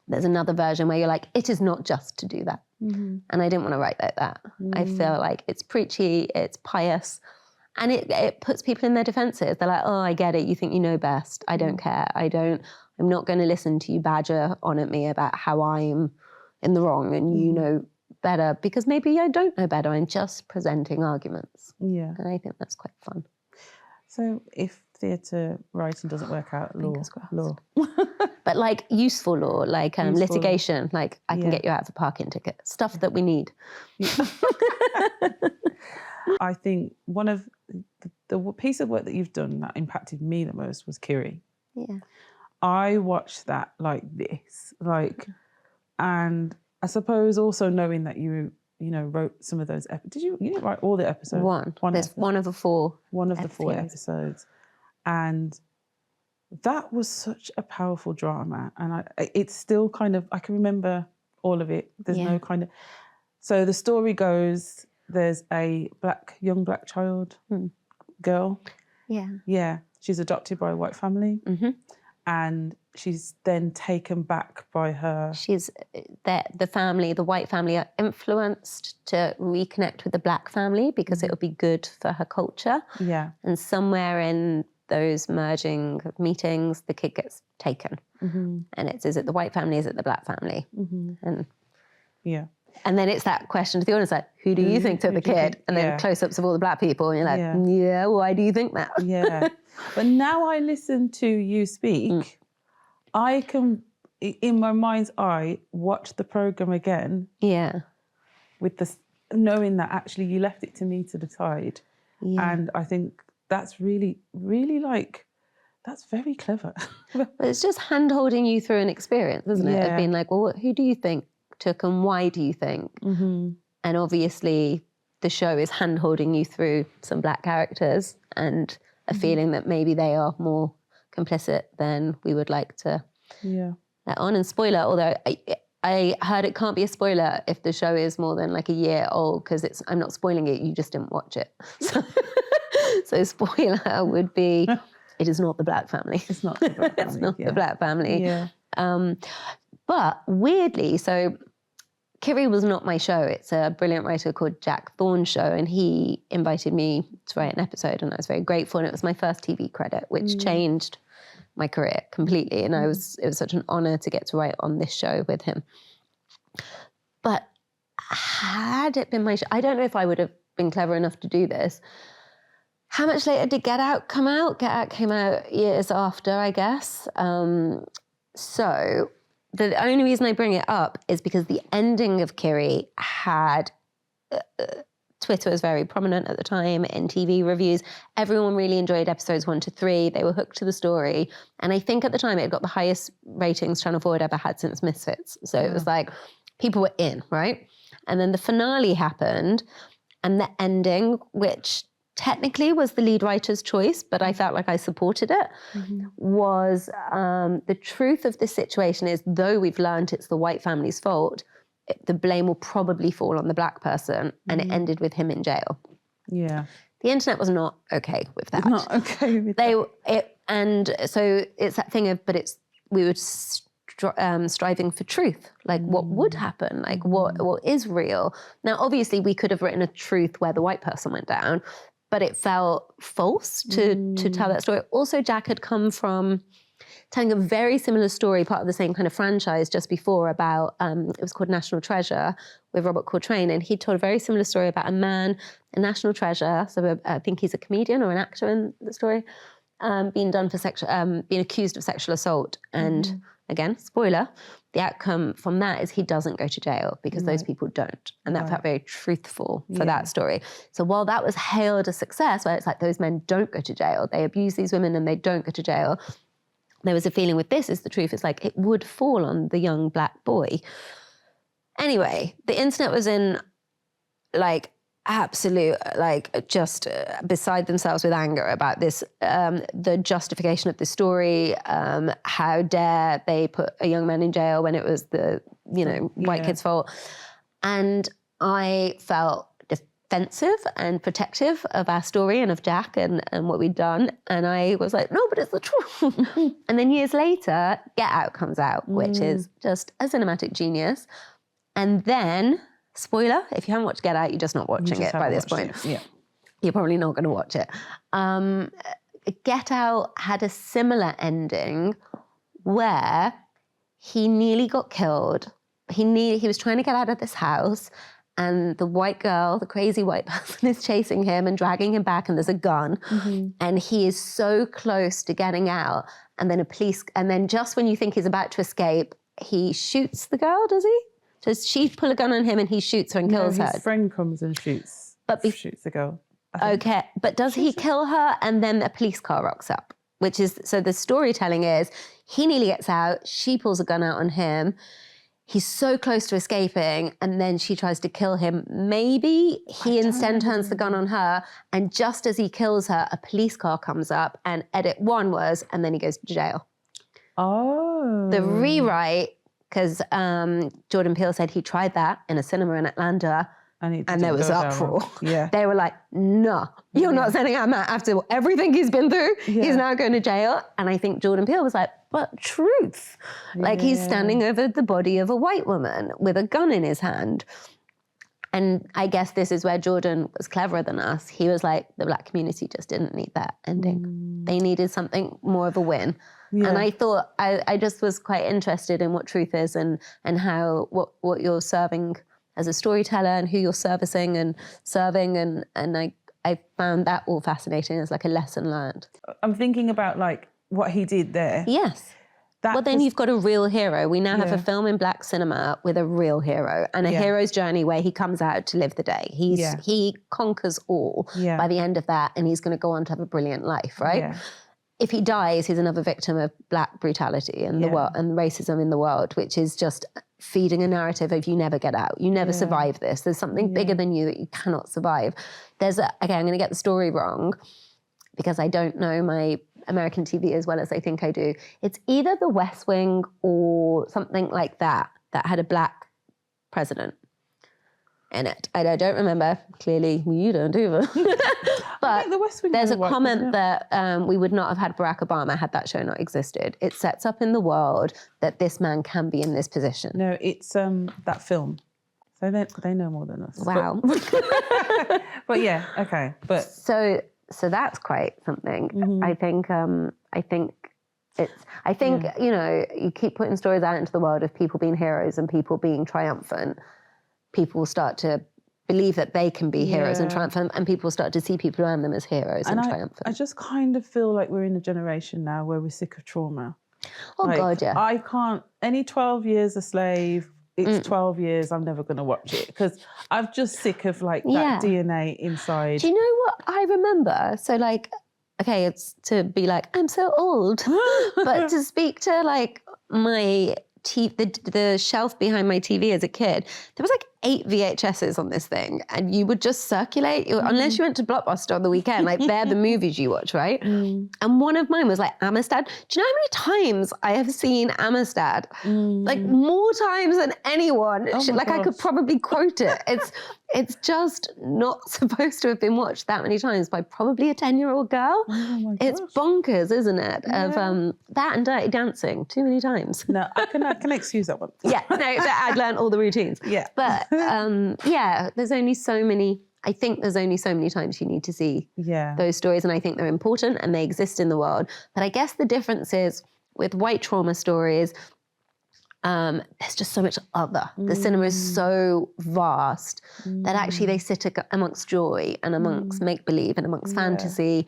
there's another version where you're like, it is not just to do that. And I didn't want to write like that. I feel like it's preachy, it's pious, and it puts people in their defenses. They're like, oh, I get it. You think you know best. I don't care. I'm not going to listen to you badger on at me about how I'm in the wrong and you know better, because maybe I don't know better. I'm just presenting arguments. Yeah. And I think that's quite fun. So if theatre writing doesn't work out, law. But like useful law, like litigation, like I can get you out of a parking ticket, stuff that we need. I think one of the piece of work that you've done that impacted me the most was Kiri. Yeah. I watched that like this, and I suppose also knowing that you wrote some of those episodes. You didn't write all the episodes? One of the four. One of the four episodes. And that was such a powerful drama. And it's still kind of, I can remember all of it. There's no kind of, So the story goes, there's a young black child, girl. Yeah. Yeah. She's adopted by a white family. Mm-hmm. And she's then taken back by her. The white family are influenced to reconnect with the black family because it would be good for her culture. Yeah. And somewhere in those merging meetings, the kid gets taken. Mm-hmm. And is it the white family, is it the black family? Mm-hmm. And then it's that question to the audience, like, who do you think took the kid? And then close-ups of all the black people, and you're like, why do you think that? Yeah. But now I listen to you speak, I can, in my mind's eye, watch the programme again. Yeah. With this, knowing that actually you left it to me to decide. Yeah. And I think that's really, really that's very clever. But it's just hand-holding you through an experience, isn't it? Of being like, well, who do you think took and why do you think? Mm-hmm. And obviously the show is hand-holding you through some black characters and a feeling that maybe they are more complicit than we would like to let on. And spoiler, although I heard it can't be a spoiler if the show is more than like a year old, because I'm not spoiling it, you just didn't watch it. So spoiler would be, it is not the black family. It's not the black family. It's not the black family. Yeah. But weirdly, so Kiri was not my show. It's a brilliant writer called Jack Thorne's show, and he invited me to write an episode, and I was very grateful. And it was my first TV credit, which changed my career completely. And it was such an honor to get to write on this show with him. But had it been my show, I don't know if I would have been clever enough to do this. How much later did Get Out come out? Get Out came out years after, I guess. So the only reason I bring it up is because the ending of Kiri had... Twitter was very prominent at the time in TV reviews. Everyone really enjoyed episodes 1 to 3. They were hooked to the story. And I think at the time it got the highest ratings Channel 4 had ever had since Misfits. So it was like, people were in, right? And then the finale happened, and the ending, which technically was the lead writer's choice, but I felt like I supported it, was the truth of this situation is, though we've learned it's the white family's fault, the blame will probably fall on the black person, and it ended with him in jail. Yeah. The internet was not okay with that. Not okay with that. And so it's that thing of, but we were striving for truth. Like, what would happen? Like, what is real? Now, obviously, we could have written a truth where the white person went down, but it felt false to tell that story. Also, Jack had come from telling a very similar story, part of the same kind of franchise just before, about, it was called National Treasure with Robert Coltrane, and he told a very similar story about a man, a national treasure, so I think he's a comedian or an actor in the story, being accused of sexual assault. And again, spoiler, the outcome from that is he doesn't go to jail because those people don't. And that felt very truthful for that story. So while that was hailed a success, where it's like those men don't go to jail, they abuse these women and they don't go to jail, there was a feeling with this is the truth. It's like it would fall on the young black boy. Anyway, the internet was in like absolute, like just beside themselves with anger about this, the justification of the story. How dare they put a young man in jail when it was the, white kid's fault. And I felt defensive and protective of our story and of Jack and what we'd done. And I was like, no, but it's the truth. And then years later, Get Out comes out, which is just a cinematic genius. And then, spoiler, if you haven't watched Get Out, you're just not watching it by this point. Yeah. You're probably not going to watch it. Get Out had a similar ending where he nearly got killed. He was trying to get out of this house, and the white girl, the crazy white person, is chasing him and dragging him back, and there's a gun. And he is so close to getting out, and then just when you think he's about to escape, he shoots the girl, does he? Does she pull a gun on him and he shoots her and kills her? His friend comes and shoots the girl. Okay, but does he kill her and then a police car rocks up? So the storytelling is, he nearly gets out, she pulls a gun out on him, he's so close to escaping, and then she tries to kill him. Maybe he instead turns the gun on her, and just as he kills her, a police car comes up, and edit 1 was, and then he goes to jail. Oh. The rewrite because Jordan Peele said he tried that in a cinema in Atlanta, and there was uproar. Yeah. They were like, no, you're not sending out Matt after everything he's been through. Yeah. He's now going to jail. And I think Jordan Peele was like, but truth. Like he's standing over the body of a white woman with a gun in his hand. And I guess this is where Jordan was cleverer than us. He was like, the Black community just didn't need that ending. They needed something more of a win. Yeah. And I thought, I just was quite interested in what truth is and how, what you're serving as a storyteller and who you're servicing and serving. And I found that all fascinating as like a lesson learned. I'm thinking about like what he did there. Yes. Well, then you've got a real hero. We now have a film in Black cinema with a real hero and a hero's journey where he comes out to live the day. He conquers all by the end of that, and he's going to go on to have a brilliant life, right? Yeah. If he dies, he's another victim of Black brutality and the world and racism in the world, which is just feeding a narrative of you never get out, you never survive this. There's something bigger than you that you cannot survive. Okay, I'm going to get the story wrong because I don't know my American TV as well as I think I do. It's either The West Wing or something like that had a Black president in it. I don't remember. Clearly, you don't either. But the West Wing there's a comment that we would not have had Barack Obama had that show not existed. It sets up in the world that this man can be in this position. No, it's that film. So they know more than us. Wow. But yeah, okay. But so that's quite something. Mm-hmm. I think you know, you keep putting stories out into the world of people being heroes and people being triumphant. People start to believe that they can be heroes and triumphant, and people start to see people around them as heroes and triumphant. I just kind of feel like we're in a generation now where we're sick of trauma. Oh, like, God, yeah. I can't, any 12 years a slave, it's 12 years, I'm never going to watch it because I'm just sick of like that DNA inside. Do you know what I remember? So like, okay, it's to be like, I'm so old, but to speak to like my the shelf behind my TV as a kid, there was like 8 VHSs on this thing, and you would just circulate, unless you went to Blockbuster on the weekend, like they're the movies you watch, right? And one of mine was like Amistad. Do you know how many times I have seen Amistad? Like more times than anyone. Like gosh. I could probably quote it. It's just not supposed to have been watched that many times by probably a 10-year-old girl. Oh it's bonkers, isn't it? Yeah. Of that and Dirty Dancing too many times. No, I can excuse that one. Yeah, no, I'd learned all the routines. Yeah, but there's only so many. I think there's only so many times you need to see those stories, and I think they're important and they exist in the world. But I guess the difference is with white trauma stories. There's just so much other. The cinema is so vast that actually they sit amongst joy and amongst make-believe and amongst fantasy,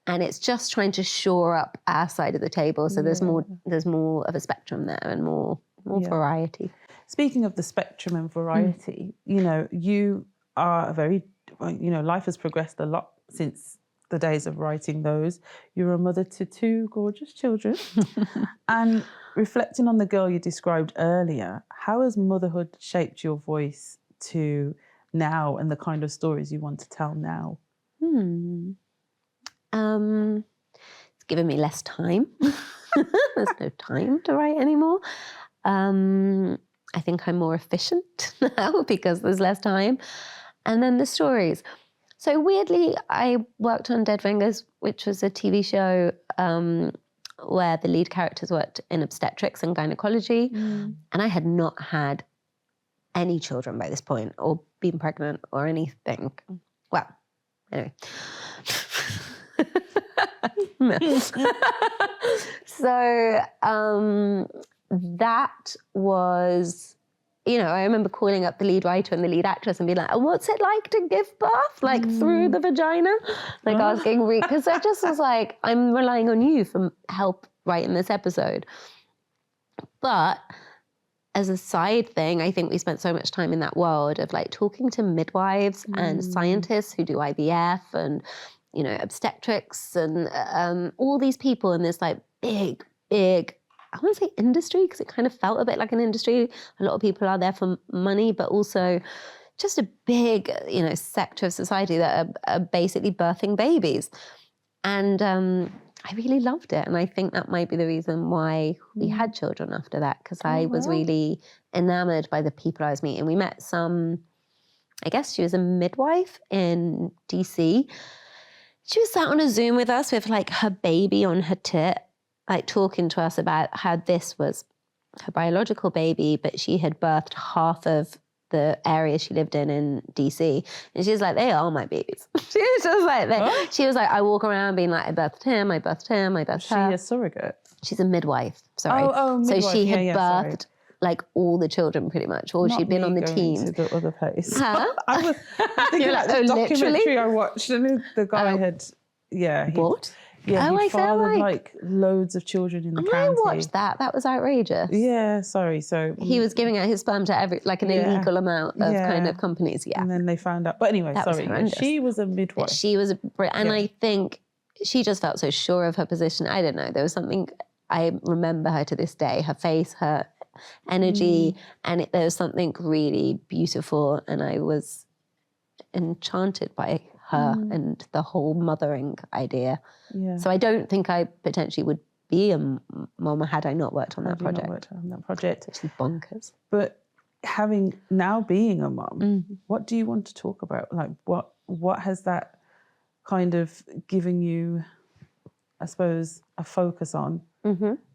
and it's just trying to shore up our side of the table. So there's more of a spectrum there and more variety. Speaking of the spectrum and variety, you know, you are life has progressed a lot since the days of writing those. You're a mother to 2 gorgeous children. And reflecting on the girl you described earlier, how has motherhood shaped your voice to now and the kind of stories you want to tell now? It's given me less time. There's no time to write anymore. I think I'm more efficient now because there's less time. And then the stories. So weirdly, I worked on Dead Fingers, which was a TV show where the lead characters worked in obstetrics and gynecology. And I had not had any children by this point or been pregnant or anything. Well, anyway. So that was... You know, I remember calling up the lead writer and the lead actress and being like, what's it like to give birth? Like through the vagina? Like asking, because I just was like, I'm relying on you for help writing this episode. But as a side thing, I think we spent so much time in that world of like talking to midwives and scientists who do IVF and, you know, obstetrics and all these people in this like big, I wouldn't say industry because it kind of felt a bit like an industry. A lot of people are there for money, but also just a big, sector of society that are basically birthing babies. And I really loved it. And I think that might be the reason why we had children after that, because I was really enamored by the people I was meeting. We met I guess she was a midwife in DC. She was sat on a Zoom with us with like her baby on her tit, like talking to us about how this was her biological baby, but she had birthed half of the area she lived in DC. And she was like, they are my babies. She was just like, she was like, I walk around being like, I birthed him, I birthed him, I birthed her. She a surrogate? She's a midwife, sorry. Midwife. So she had birthed like all the children pretty much, or she'd been on the teams. To the other place. Huh? I was thinking like the documentary literally? I watched, and the guy had, What? Yeah, he I felt fathered like loads of children in the county. I watched that. That was outrageous. Yeah, sorry. So he was giving out his sperm to an illegal amount of kind of companies. Yeah, and then they found out. But anyway, she was a midwife. She was and I think she just felt so sure of her position. I don't know. There was something, I remember her to this day. Her face, her energy, and there was something really beautiful. And I was enchanted by her and the whole mothering idea. Yeah. So I don't think I potentially would be a mom had I not worked on that project. Which is bonkers. But now being a mom, what do you want to talk about? Like what has that kind of given you, I suppose, a focus on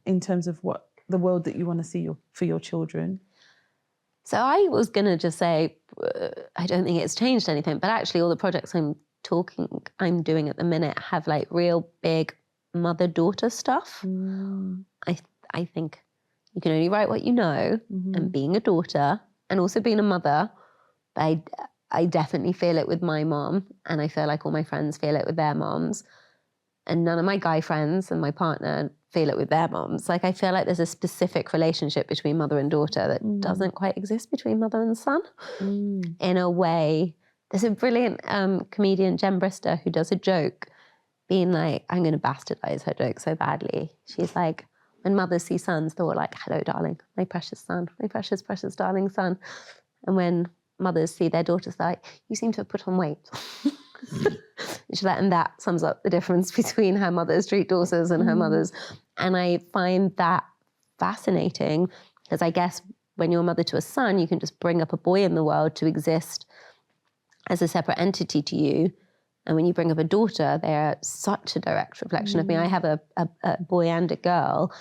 in terms of what the world that you want to see for your children? So I was going to just say, I don't think it's changed anything, but actually all the projects I'm doing at the minute have like real big mother-daughter stuff. I think you can only write what you know, and being a daughter and also being a mother, I definitely feel it with my mom, and I feel like all my friends feel it with their moms, and none of my guy friends and my partner feel it with their moms. Like I feel like there's a specific relationship between mother and daughter that doesn't quite exist between mother and son. In a way, there's a brilliant comedian, Jen Brister, who does a joke being like, I'm going to bastardize her joke so badly. She's like, when mothers see sons, they're all like, hello, darling, my precious son, my precious, precious darling son. And when mothers see their daughters, they're like, you seem to have put on weight. And that sums up the difference between how mothers treat daughters and how mothers. And I find that fascinating, because I guess when you're a mother to a son, you can just bring up a boy in the world to exist as a separate entity to you. And when you bring up a daughter, they're such a direct reflection of me. I have a boy and a girl.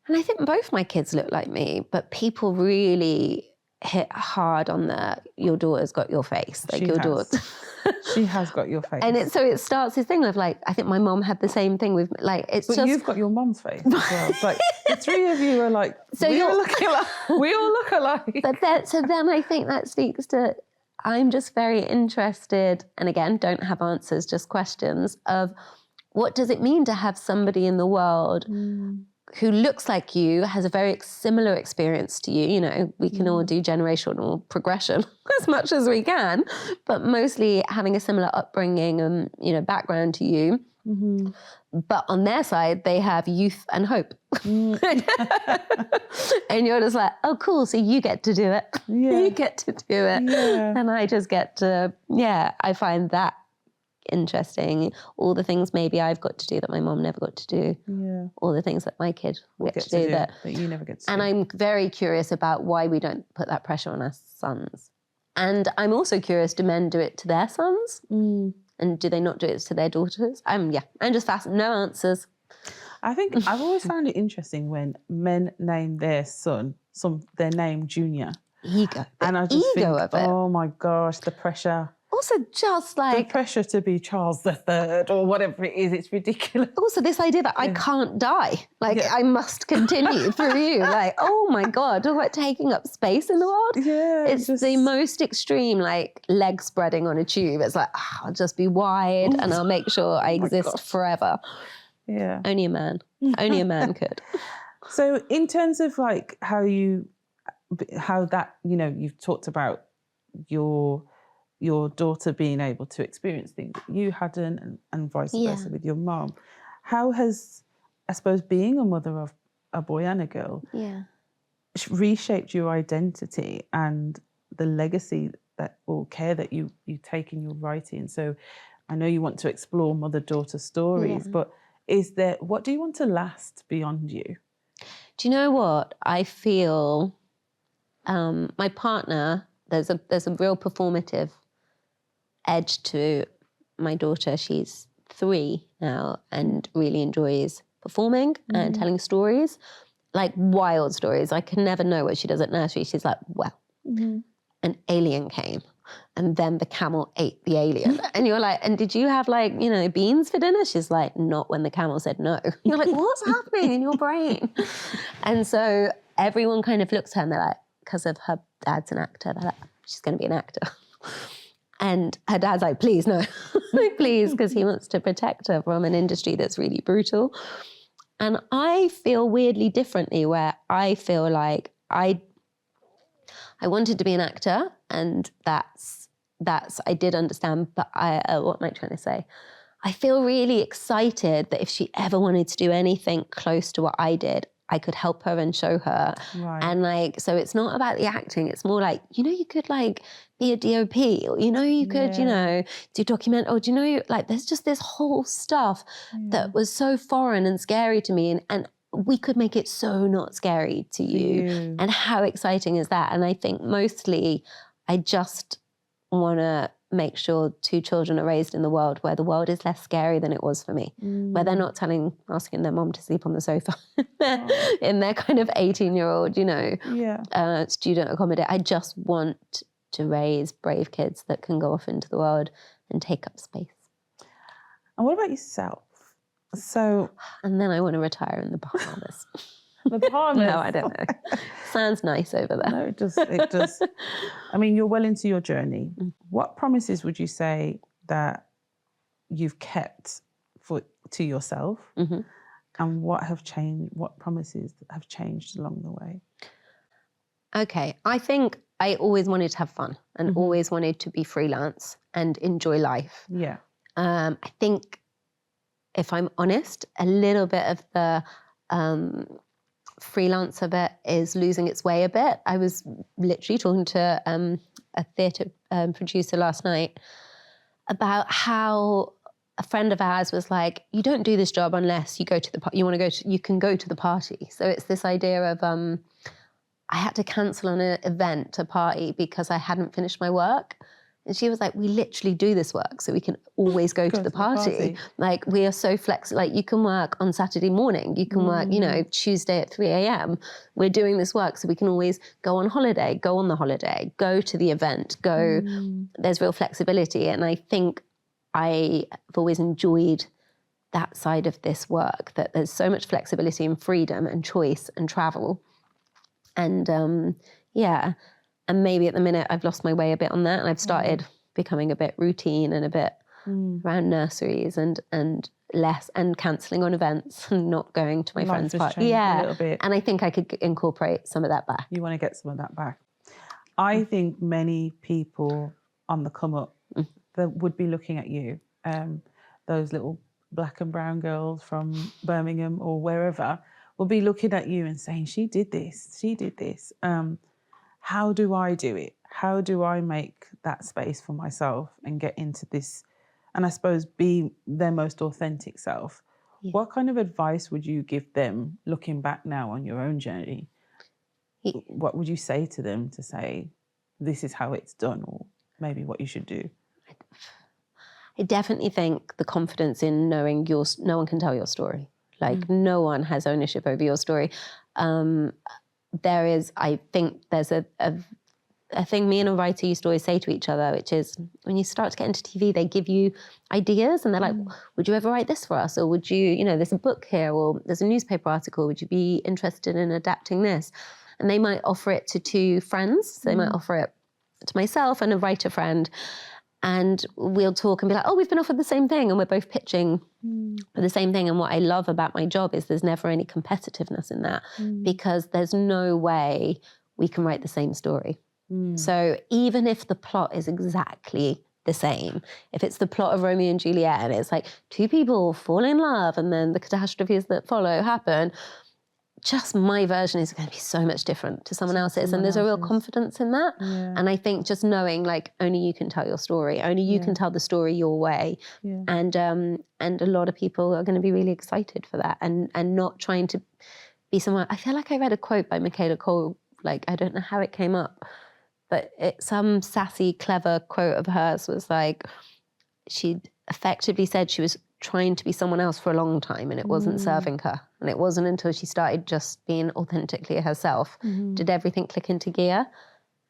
And I think both my kids look like me, but people really hit hard on your daughter's got your face. Like your daughter. She has got your face. And so it starts this thing of like, I think my mom had the same thing with like, but you've got your mom's face as well. Like the three of you are like, so we all look alike. But so then I think that speaks to, I'm just very interested, and again, don't have answers, just questions of what does it mean to have somebody in the world who looks like you, has a very similar experience to you. You know, we can all do generational progression as much as we can, but mostly having a similar upbringing and, you know, background to you. But on their side, they have youth and hope. And you're just like, oh, cool, so you get to do it. Yeah. You get to do it. Yeah. And I just get to, I find that interesting. All the things maybe I've got to do that my mom never got to do. Yeah. All the things that my kid will get to do that you never get to do. And I'm very curious about why we don't put that pressure on our sons. And I'm also curious, do men do it to their sons? And do they not do it to their daughters? I'm just fascinated. No answers. I think I've always found it interesting when men name their son their name Junior. Ego. And I just think, oh my gosh, the pressure. Also, just like... the pressure to be Charles III or whatever it is, it's ridiculous. Also, this idea that I can't die. Like, I must continue through you. Like, oh my God, talk about taking up space in the world. Yeah. It's just the most extreme, like, leg spreading on a tube. It's like, I'll just be wide and I'll make sure I exist forever. Yeah. Only a man could. So in terms of, like, how that, you know, you've talked about your daughter being able to experience things that you hadn't, and vice versa with your mom. How has, I suppose, being a mother of a boy and a girl reshaped your identity and the legacy or care that you take in your writing? So I know you want to explore mother-daughter stories, but what do you want to last beyond you? Do you know what? I feel my partner, there's a real performative edge to my daughter. She's 3 now and really enjoys performing and telling stories, like wild stories. I can never know what she does at nursery. She's like, well, an alien came and then the camel ate the alien. And you're like, and did you have beans for dinner? She's like, not when the camel said no. You're like, what's happening in your brain? And so everyone kind of looks at her and they're like, because of her dad's an actor, they're like, she's going to be an actor. And her dad's like, please, no, please, because he wants to protect her from an industry that's really brutal. And I feel weirdly differently, where I feel like I wanted to be an actor, and that's I did understand, but what am I trying to say? I feel really excited that if she ever wanted to do anything close to what I did, I could help her and show her. Right. And so it's not about the acting. It's more like, you could be a DOP, or, you could, do document, or there's just this whole stuff that was so foreign and scary to me. And we could make it so not scary to you. And how exciting is that? And I think mostly I just want to make sure 2 children are raised in the world where the world is less scary than it was for me, where they're not asking their mom to sleep on the sofa in their kind of 18-year-old, student accommodation. I just want to raise brave kids that can go off into the world and take up space. And what about yourself? So, and then I want to retire in the Bahamas. The Bahamas? No, I don't know. Sounds nice over there. No, it does. I mean, you're well into your journey. What promises would you say that you've kept to yourself? And what have changed? What promises have changed along the way? Okay, I think I always wanted to have fun and always wanted to be freelance and enjoy life. Yeah. I think, if I'm honest, a little bit of the freelancer bit is losing its way a bit. I was literally talking to a theatre producer last night about how a friend of ours was like, you don't do this job unless you go to you can go to the party. So it's this idea of I had to cancel on an event, a party, because I hadn't finished my work. And she was like, we literally do this work so we can always go to the party. Like, we are so flexible. Like, you can work on Saturday morning. You can work, Tuesday at 3 a.m. We're doing this work so we can always go on holiday, go on the holiday, go to the event, go. There's real flexibility. And I think I've always enjoyed that side of this work, that there's so much flexibility and freedom and choice and travel. And and maybe at the minute I've lost my way a bit on that, and I've started becoming a bit routine and a bit around nurseries and less, and cancelling on events and not going to my friend's party. A little bit. And I think I could incorporate some of that back. You want to get some of that back. I think many people on the come up that would be looking at you, those little black and brown girls from Birmingham or wherever, will be looking at you and saying, she did this. How do I do it? How do I make that space for myself and get into this, and I suppose be their most authentic self? Yeah. What kind of advice would you give them looking back now on your own journey? Yeah. What would you say to them to say, this is how it's done, or maybe what you should do? I definitely think the confidence in knowing no one can tell your story. Like, no one has ownership over your story. I think there's a thing me and a writer used to always say to each other, which is, when you start to get into TV, they give you ideas and they're like, would you ever write this for us? Or would you, there's a book here, or there's a newspaper article, would you be interested in adapting this? And they might offer it to 2 friends. So they might offer it to myself and a writer friend. And we'll talk and be like, oh, we've been offered the same thing, and we're both pitching for the same thing. And what I love about my job is there's never any competitiveness in that, because there's no way we can write the same story. So even if the plot is exactly the same, if it's the plot of Romeo and Juliet and it's like 2 people fall in love and then the catastrophes that follow happen, just my version is going to be so much different to someone else's, and there's a real confidence in that. And I think just knowing, like, only you can tell your story, only you can tell the story your way, and a lot of people are going to be really excited for that, and not trying to be someone. I feel like I read a quote by Michaela Cole, like, I don't know how it came up, but some sassy, clever quote of hers was like, she effectively said she was trying to be someone else for a long time, and it wasn't serving her. And it wasn't until she started just being authentically herself did everything click into gear.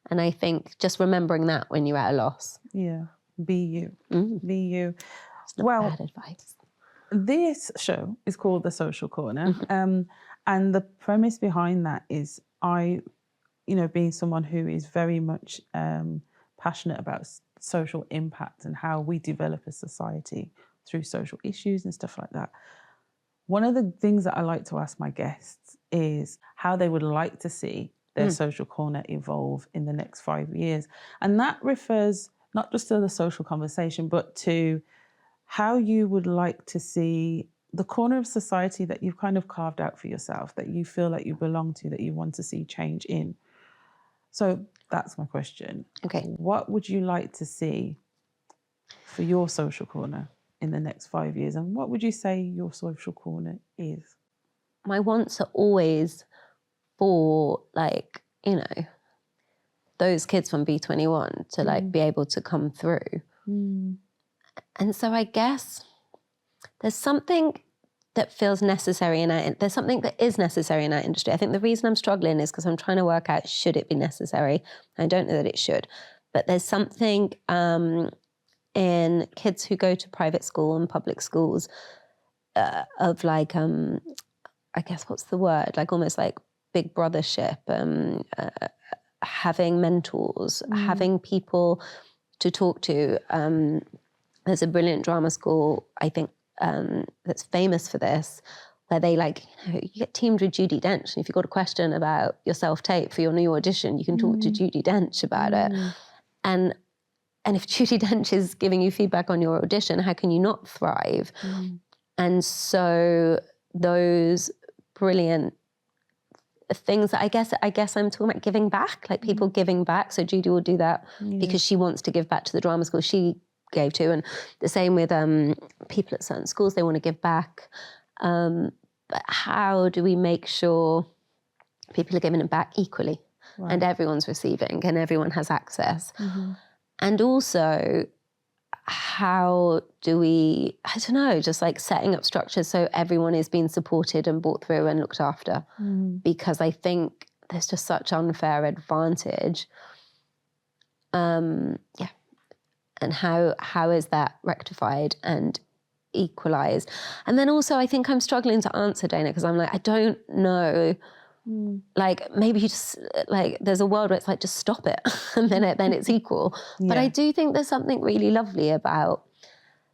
And I think just remembering that when you're at a loss. Yeah, be you. Be you. It's not bad advice. This show is called The Social Corner. And the premise behind that is being someone who is very much passionate about social impact and how we develop a society through social issues and stuff like that. One of the things that I like to ask my guests is how they would like to see their social corner evolve in the next 5 years. And that refers not just to the social conversation, but to how you would like to see the corner of society that you've kind of carved out for yourself, that you feel like you belong to, that you want to see change in. So that's my question. Okay. What would you like to see for your social corner in the next 5 years? And what would you say your social corner is? My wants are always for, like, those kids from B21 to like be able to come through. And so I guess there's something that feels necessary there's something that is necessary in our industry. I think the reason I'm struggling is because I'm trying to work out, should it be necessary? I don't know that it should, but there's something in kids who go to private school and public schools of like, I guess, what's the word? Like almost like big brothership, having mentors, having people to talk to. There's a brilliant drama school, I think, that's famous for this, where they you get teamed with Judi Dench, and if you've got a question about your self-tape for your new audition, you can talk to Judi Dench about it. And if Judi Dench is giving you feedback on your audition, how can you not thrive? And so those brilliant things that I guess I'm talking about giving back, like people giving back. So Judi will do that because she wants to give back to the drama school she gave to, and the same with people at certain schools, they want to give back. But how do we make sure people are giving it back equally and everyone's receiving and everyone has access? And also, how do we, I don't know, just like setting up structures so everyone is being supported and brought through and looked after? Because I think there's just such unfair advantage. And how is that rectified and equalised? And then also I think I'm struggling to answer, Daina, because I'm like, I don't know. Like maybe you just, like, there's a world where it's like, just stop it and then it's equal. But I do think there's something really lovely about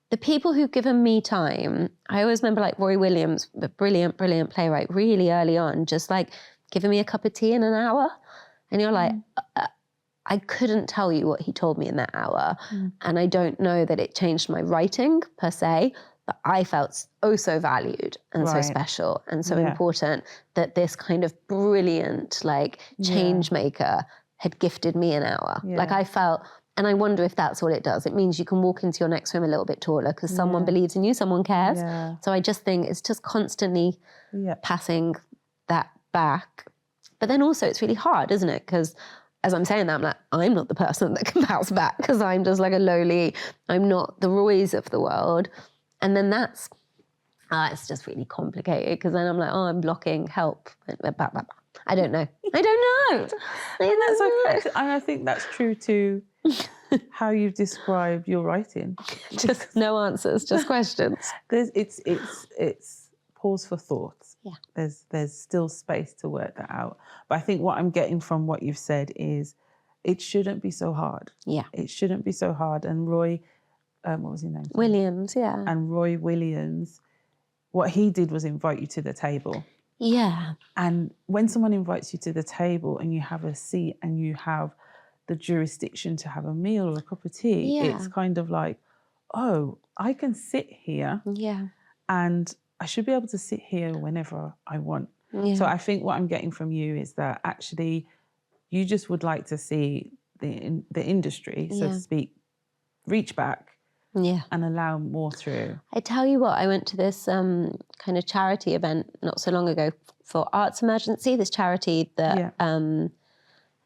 the people who've given me time. I always remember like Roy Williams, the brilliant playwright, really early on, just like giving me a cup of tea in an hour. And you're like, I couldn't tell you what he told me in that hour. And I don't know that it changed my writing per se, but I felt so valued and so special and so important that this kind of brilliant like change maker had gifted me an hour. Like I felt, and I wonder if that's what it does. It means you can walk into your next room a little bit taller because someone believes in you, someone cares. So I just think it's just constantly passing that back. But then also it's really hard, isn't it? Because as I'm saying that, I'm like, I'm not the person that can bounce back because I'm just like a lowly, I'm not the Roys of the world. And then that's, it's just really complicated because then I'm like, oh, I'm blocking, help. I don't know. And that's okay. And I think that's true to how you've described your writing. Just no answers, just questions. It's pause for thought. There's still space to work that out. But I think what I'm getting from what you've said is it shouldn't be so hard. It shouldn't be so hard. And Roy, what was his name? Williams, And Roy Williams, what he did was invite you to the table. And when someone invites you to the table and you have a seat and you have the jurisdiction to have a meal or a cup of tea, it's kind of like, oh, I can sit here and I should be able to sit here whenever I want. Yeah. So I think what I'm getting from you is that actually you just would like to see the industry, so to speak, reach back and allow more through. I tell you what, I went to this kind of charity event not so long ago for Arts Emergency, this charity that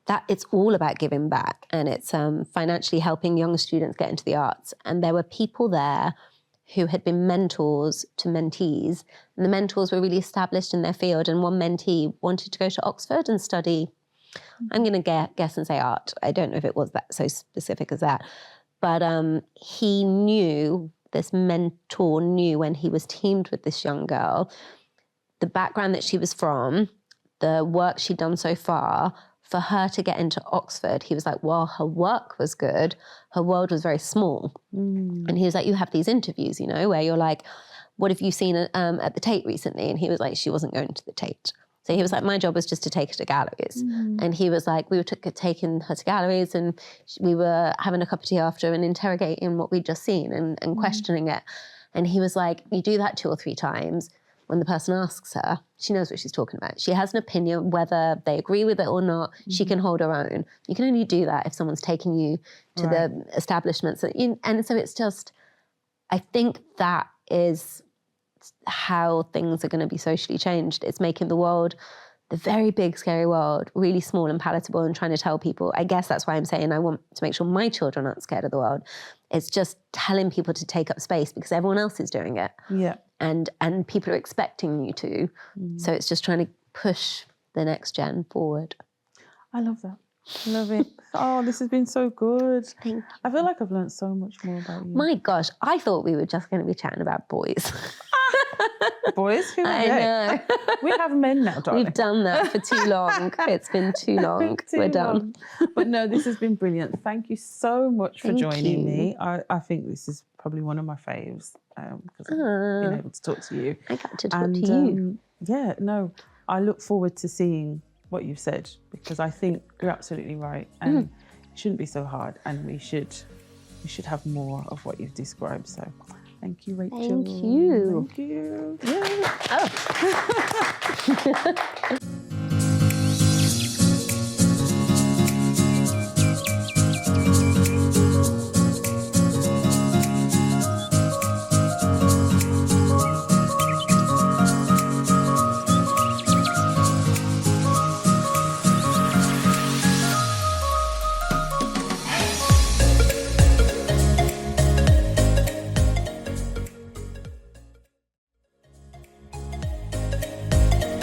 that it's all about giving back, and it's financially helping young students get into the arts. And there were people there who had been mentors to mentees, and the mentors were really established in their field, and one mentee wanted to go to Oxford and study, I'm going to guess and say art. I don't know if it was that so specific as that. But he knew, this mentor knew when he was teamed with this young girl, the background that she was from, the work she'd done so far, for her to get into Oxford, he was like, while her work was good, her world was very small. And he was like, you have these interviews, you know, where you're like, what have you seen at the Tate recently? And he was like, she wasn't going to the Tate. So he was like, my job was just to take her to galleries. And he was like, we were taking her to galleries, and we were having a cup of tea after and interrogating what we'd just seen and questioning it. And he was like, you do that 2 or 3 times. When the person asks her, she knows what she's talking about. She has an opinion, whether they agree with it or not, she can hold her own. You can only do that if someone's taken you to the establishments. And so it's just, I think that is how things are going to be socially changed. It's making the world, the very big, scary world, really small and palatable, and trying to tell people. I guess that's why I'm saying I want to make sure my children aren't scared of the world. It's just telling people to take up space because everyone else is doing it. Yeah. And people are expecting you to. So it's just trying to push the next gen forward. I love that. I love it. Oh, this has been so good. Thank you. I feel like I've learned so much more about you. My gosh, I thought we were just going to be chatting about boys. Boys? Who are I they? know. We have men now, darling. We've done that for too long. It's been too long. We're done. But no, this has been brilliant. Thank you so much for joining me. I think this is probably one of my faves because I've been able to talk to you. I got to talk to you. Yeah, no, I look forward to seeing what you've said, because I think you're absolutely right, and it shouldn't be so hard, and we should have more of what you've described. So thank you, Rachel. Thank you. Thank you. Yeah. Oh.